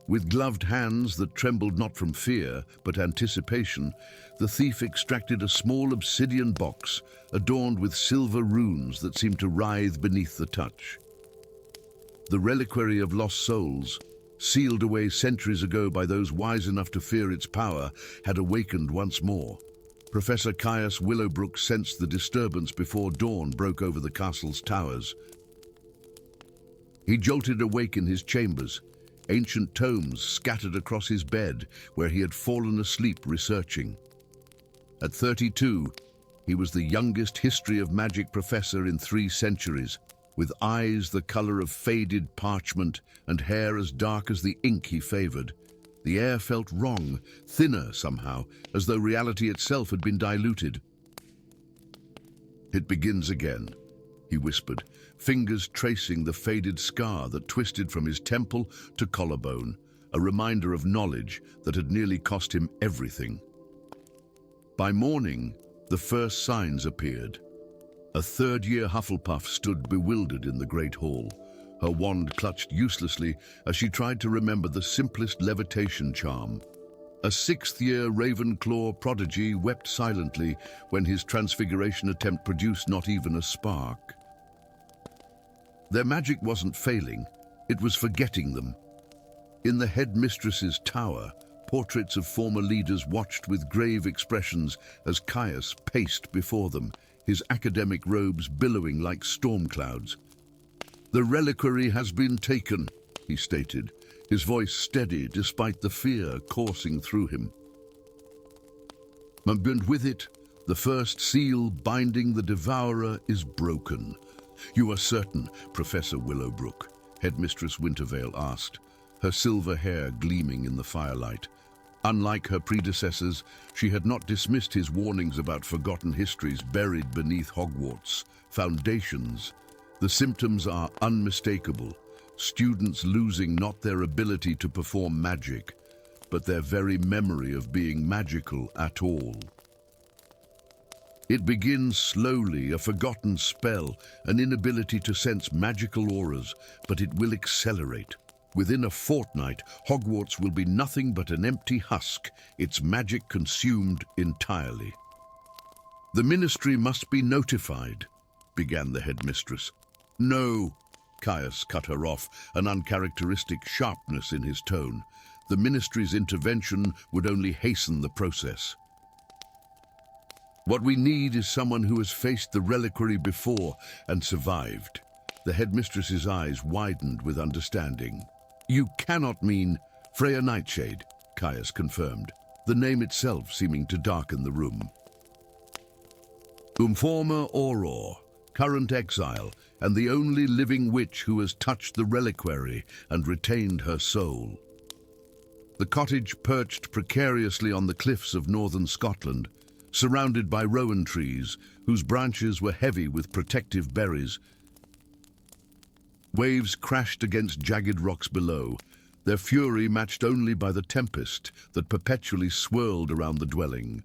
With gloved hands that trembled not from fear, but anticipation, the thief extracted a small obsidian box adorned with silver runes that seemed to writhe beneath the touch. The reliquary of lost souls, sealed away centuries ago by those wise enough to fear its power, had awakened once more. Professor Caius Willowbrook sensed the disturbance before dawn broke over the castle's towers. He jolted awake in his chambers, ancient tomes scattered across his bed where he had fallen asleep researching. At 32, he was the youngest history of magic professor in 3 centuries, with eyes the color of faded parchment and hair as dark as the ink he favored. The air felt wrong, thinner somehow, as though reality itself had been diluted. "It begins again," he whispered, fingers tracing the faded scar that twisted from his temple to collarbone, a reminder of knowledge that had nearly cost him everything. By morning, the first signs appeared. A third-year Hufflepuff stood bewildered in the Great Hall, her wand clutched uselessly as she tried to remember the simplest levitation charm. A 6th-year Ravenclaw prodigy wept silently when his transfiguration attempt produced not even a spark. Their magic wasn't failing, it was forgetting them. In the headmistress's tower, portraits of former leaders watched with grave expressions as Caius paced before them, his academic robes billowing like storm clouds. "The reliquary has been taken," he stated, his voice steady despite the fear coursing through him. "And with it, the first seal binding the devourer is broken." "You are certain, Professor Willowbrook?" Headmistress Wintervale asked, her silver hair gleaming in the firelight. Unlike her predecessors, she had not dismissed his warnings about forgotten histories buried beneath Hogwarts' foundations. The symptoms are unmistakable, students losing not their ability to perform magic, but their very memory of being magical at all. It begins slowly, a forgotten spell, an inability to sense magical auras, but it will accelerate. Within a fortnight, Hogwarts will be nothing but an empty husk, its magic consumed entirely. "The Ministry must be notified," began the headmistress. "No," Caius cut her off, an uncharacteristic sharpness in his tone. "The Ministry's intervention would only hasten the process. What we need is someone who has faced the reliquary before and survived." The headmistress's eyes widened with understanding. "You cannot mean Freya Nightshade," Caius confirmed, the name itself seeming to darken the room. Former Auror, current exile, and the only living witch who has touched the reliquary and retained her soul. The cottage perched precariously on the cliffs of northern Scotland, surrounded by rowan trees whose branches were heavy with protective berries. Waves crashed against jagged rocks below, their fury matched only by the tempest that perpetually swirled around the dwelling.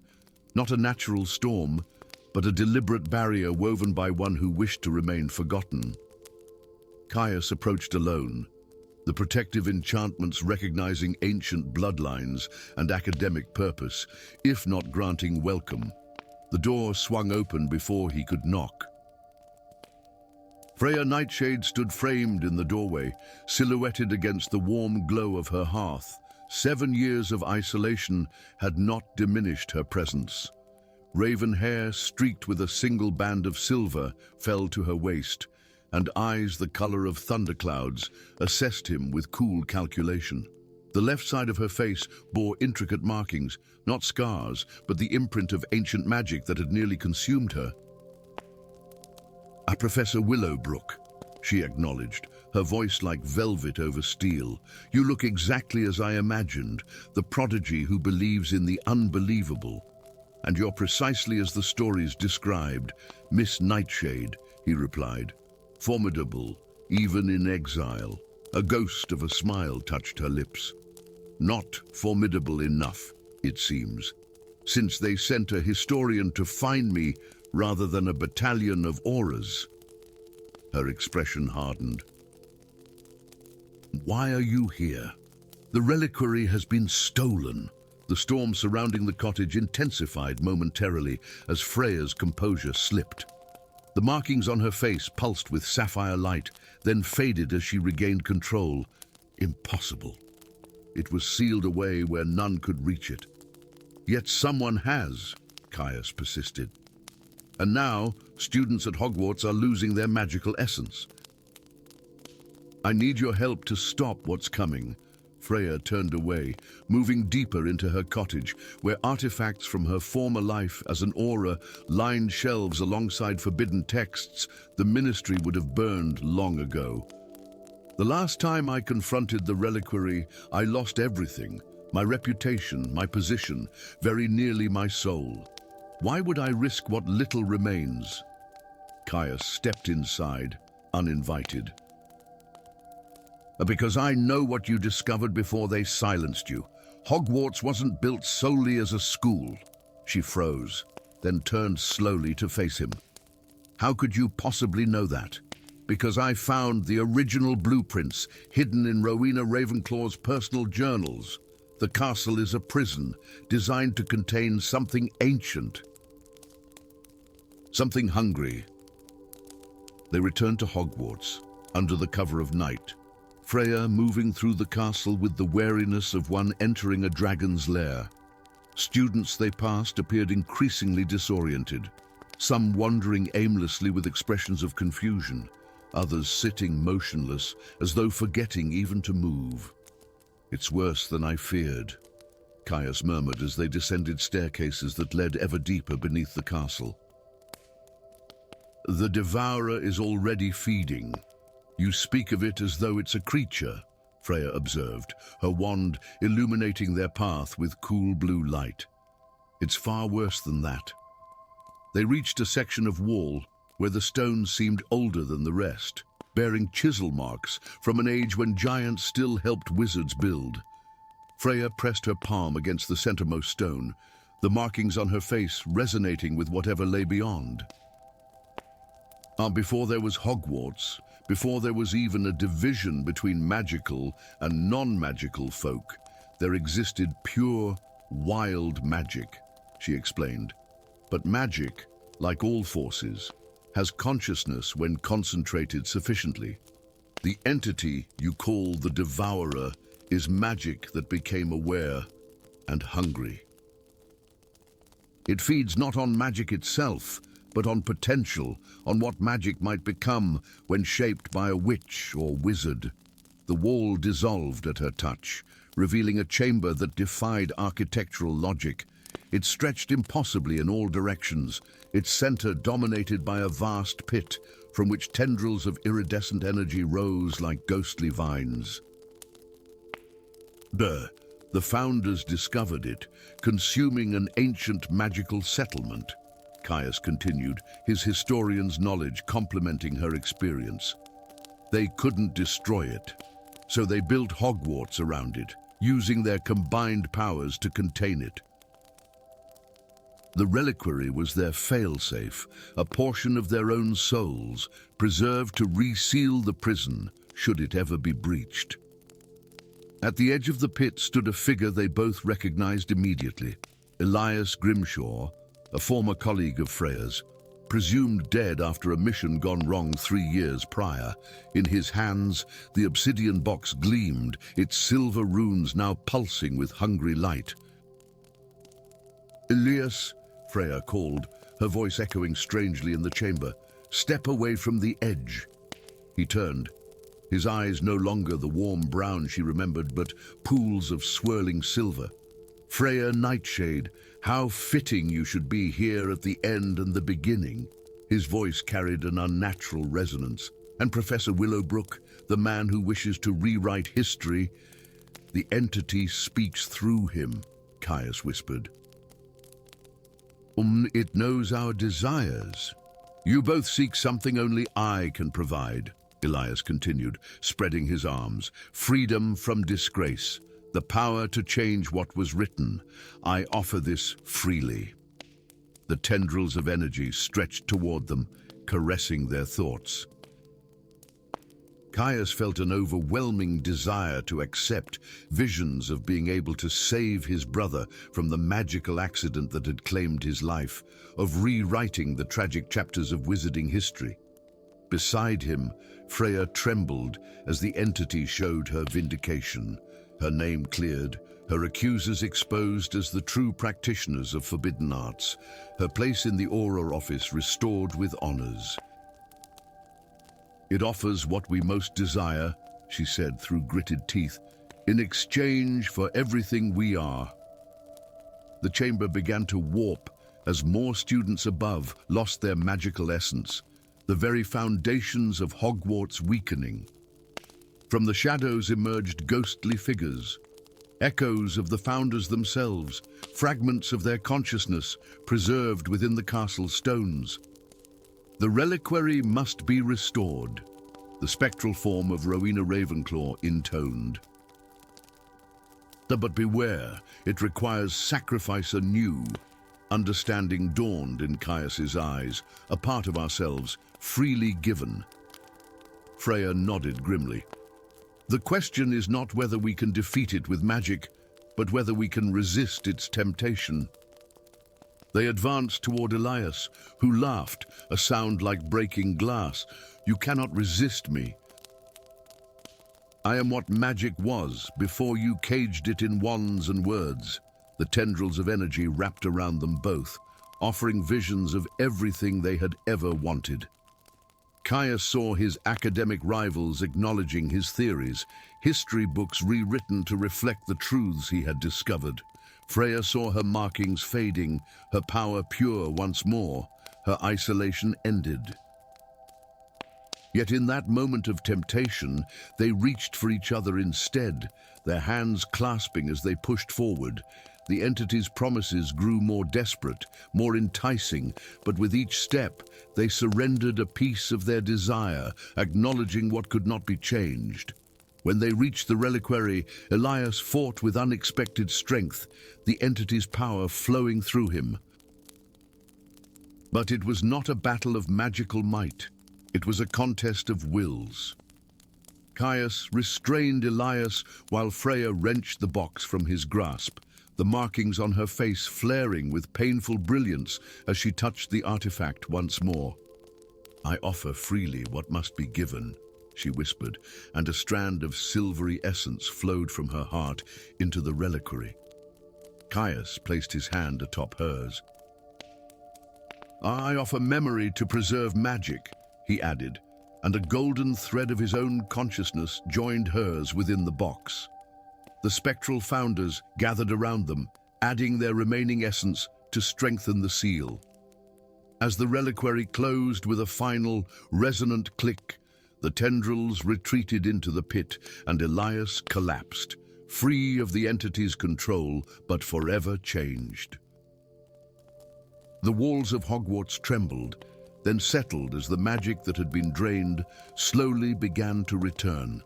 Not a natural storm, but a deliberate barrier woven by one who wished to remain forgotten. Caius approached alone, the protective enchantments recognizing ancient bloodlines and academic purpose, if not granting welcome. The door swung open before he could knock. Freya Nightshade stood framed in the doorway, silhouetted against the warm glow of her hearth. 7 years of isolation had not diminished her presence. Raven hair, streaked with a single band of silver, fell to her waist, and eyes the color of thunderclouds assessed him with cool calculation. The left side of her face bore intricate markings, not scars, but the imprint of ancient magic that had nearly consumed her. "Professor Willowbrook," she acknowledged, her voice like velvet over steel. "You look exactly as I imagined, the prodigy who believes in the unbelievable. And you're precisely as the stories described, Miss Nightshade," he replied. "Formidable, even in exile." A ghost of a smile touched her lips. "Not formidable enough, it seems, since they sent a historian to find me rather than a battalion of auras." Her expression hardened. "Why are you here?" "The reliquary has been stolen." The storm surrounding the cottage intensified momentarily as Freya's composure slipped. The markings on her face pulsed with sapphire light, then faded as she regained control. Impossible. It was sealed away where none could reach it. "Yet someone has," Caius persisted. "And now, students at Hogwarts are losing their magical essence." "I need your help to stop what's coming." Freya turned away, moving deeper into her cottage, where artifacts from her former life as an aura lined shelves alongside forbidden texts the Ministry would have burned long ago. "The last time I confronted the reliquary, I lost everything: my reputation, my position, very nearly my soul. Why would I risk what little remains?" Caius stepped inside, uninvited. "Because I know what you discovered before they silenced you. Hogwarts wasn't built solely as a school." She froze, then turned slowly to face him. "How could you possibly know that?" "Because I found the original blueprints hidden in Rowena Ravenclaw's personal journals. The castle is a prison designed to contain something ancient, something hungry." They returned to Hogwarts, under the cover of night. Freya moving through the castle with the wariness of one entering a dragon's lair. Students they passed appeared increasingly disoriented, some wandering aimlessly with expressions of confusion, others sitting motionless as though forgetting even to move. "It's worse than I feared," Caius murmured as they descended staircases that led ever deeper beneath the castle. "The Devourer is already feeding. You speak of it as though it's a creature," Freya observed, her wand illuminating their path with cool blue light. "It's far worse than that." They reached a section of wall where the stones seemed older than the rest, bearing chisel marks from an age when giants still helped wizards build. Freya pressed her palm against the centermost stone, the markings on her face resonating with whatever lay beyond. Before there was Hogwarts, before there was even a division between magical and non-magical folk, there existed pure, wild magic, she explained. But magic, like all forces, has consciousness when concentrated sufficiently. The entity you call the Devourer is magic that became aware and hungry. It feeds not on magic itself, but on potential, on what magic might become when shaped by a witch or wizard. The wall dissolved at her touch, revealing a chamber that defied architectural logic. It stretched impossibly in all directions, its center dominated by a vast pit from which tendrils of iridescent energy rose like ghostly vines. The founders discovered it, consuming an ancient magical settlement, Caius continued, his historian's knowledge complementing her experience. They couldn't destroy it, so they built Hogwarts around it, using their combined powers to contain it. The reliquary was their failsafe, a portion of their own souls, preserved to reseal the prison should it ever be breached. At the edge of the pit stood a figure they both recognized immediately, Elias Grimshaw, a former colleague of Freya's, presumed dead after a mission gone wrong 3 years prior. In his hands, the obsidian box gleamed, its silver runes now pulsing with hungry light. "Elias," Freya called, her voice echoing strangely in the chamber, "step away from the edge." He turned, his eyes no longer the warm brown she remembered, but pools of swirling silver. "Freya Nightshade, how fitting you should be here at the end and the beginning." His voice carried an unnatural resonance. "And Professor Willowbrook, the man who wishes to rewrite history, the entity speaks through him," Caius whispered. "It knows our desires. You both seek something only I can provide," Elias continued, spreading his arms. "Freedom from disgrace, the power to change what was written. I offer this freely." The tendrils of energy stretched toward them, caressing their thoughts. Caius felt an overwhelming desire to accept, visions of being able to save his brother from the magical accident that had claimed his life, of rewriting the tragic chapters of wizarding history. Beside him, Freya trembled as the entity showed her vindication, her name cleared, her accusers exposed as the true practitioners of forbidden arts, her place in the Auror office restored with honors. "It offers what we most desire," she said through gritted teeth, "in exchange for everything we are." The chamber began to warp as more students above lost their magical essence, the very foundations of Hogwarts weakening. From the shadows emerged ghostly figures, echoes of the founders themselves, fragments of their consciousness preserved within the castle's stones. "The reliquary must be restored," the spectral form of Rowena Ravenclaw intoned. "But beware, it requires sacrifice anew." Understanding dawned in Caius's eyes, a part of ourselves, freely given. Freya nodded grimly. "The question is not whether we can defeat it with magic, but whether we can resist its temptation." They advanced toward Elias, who laughed, a sound like breaking glass. "You cannot resist me. I am what magic was before you caged it in wands and words." The tendrils of energy wrapped around them both, offering visions of everything they had ever wanted. Caius saw his academic rivals acknowledging his theories, history books rewritten to reflect the truths he had discovered. Freya saw her markings fading, her power pure once more, her isolation ended. Yet in that moment of temptation, they reached for each other instead, their hands clasping as they pushed forward. The entity's promises grew more desperate, more enticing, but with each step, they surrendered a piece of their desire, acknowledging what could not be changed. When they reached the reliquary, Elias fought with unexpected strength, the entity's power flowing through him. But it was not a battle of magical might. It was a contest of wills. Caius restrained Elias while Freya wrenched the box from his grasp, the markings on her face flaring with painful brilliance as she touched the artifact once more. "I offer freely what must be given," she whispered, and a strand of silvery essence flowed from her heart into the reliquary. Caius placed his hand atop hers. "I offer memory to preserve magic," he added, and a golden thread of his own consciousness joined hers within the box. The spectral founders gathered around them, adding their remaining essence to strengthen the seal. As the reliquary closed with a final, resonant click, the tendrils retreated into the pit and Elias collapsed, free of the entity's control, but forever changed. The walls of Hogwarts trembled, then settled as the magic that had been drained slowly began to return.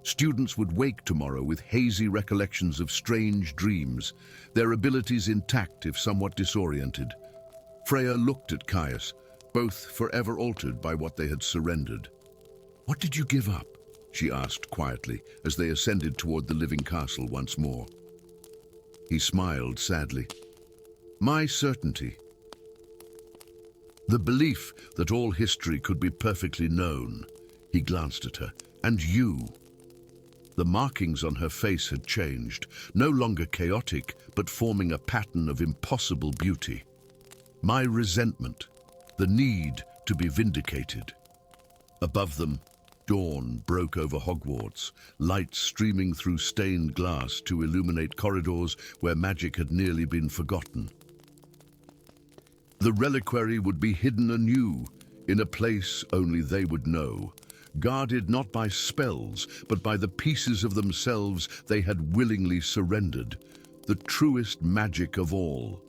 Students would wake tomorrow with hazy recollections of strange dreams, their abilities intact if somewhat disoriented. Freya looked at Caius, both forever altered by what they had surrendered. "What did you give up?" she asked quietly as they ascended toward the living castle once more. He smiled sadly. "My certainty. The belief that all history could be perfectly known." He glanced at her. "And you." The markings on her face had changed, no longer chaotic, but forming a pattern of impossible beauty. "My resentment, the need to be vindicated." Above them, dawn broke over Hogwarts, light streaming through stained glass to illuminate corridors where magic had nearly been forgotten. The reliquary would be hidden anew, in a place only they would know, guarded not by spells, but by the pieces of themselves they had willingly surrendered, the truest magic of all.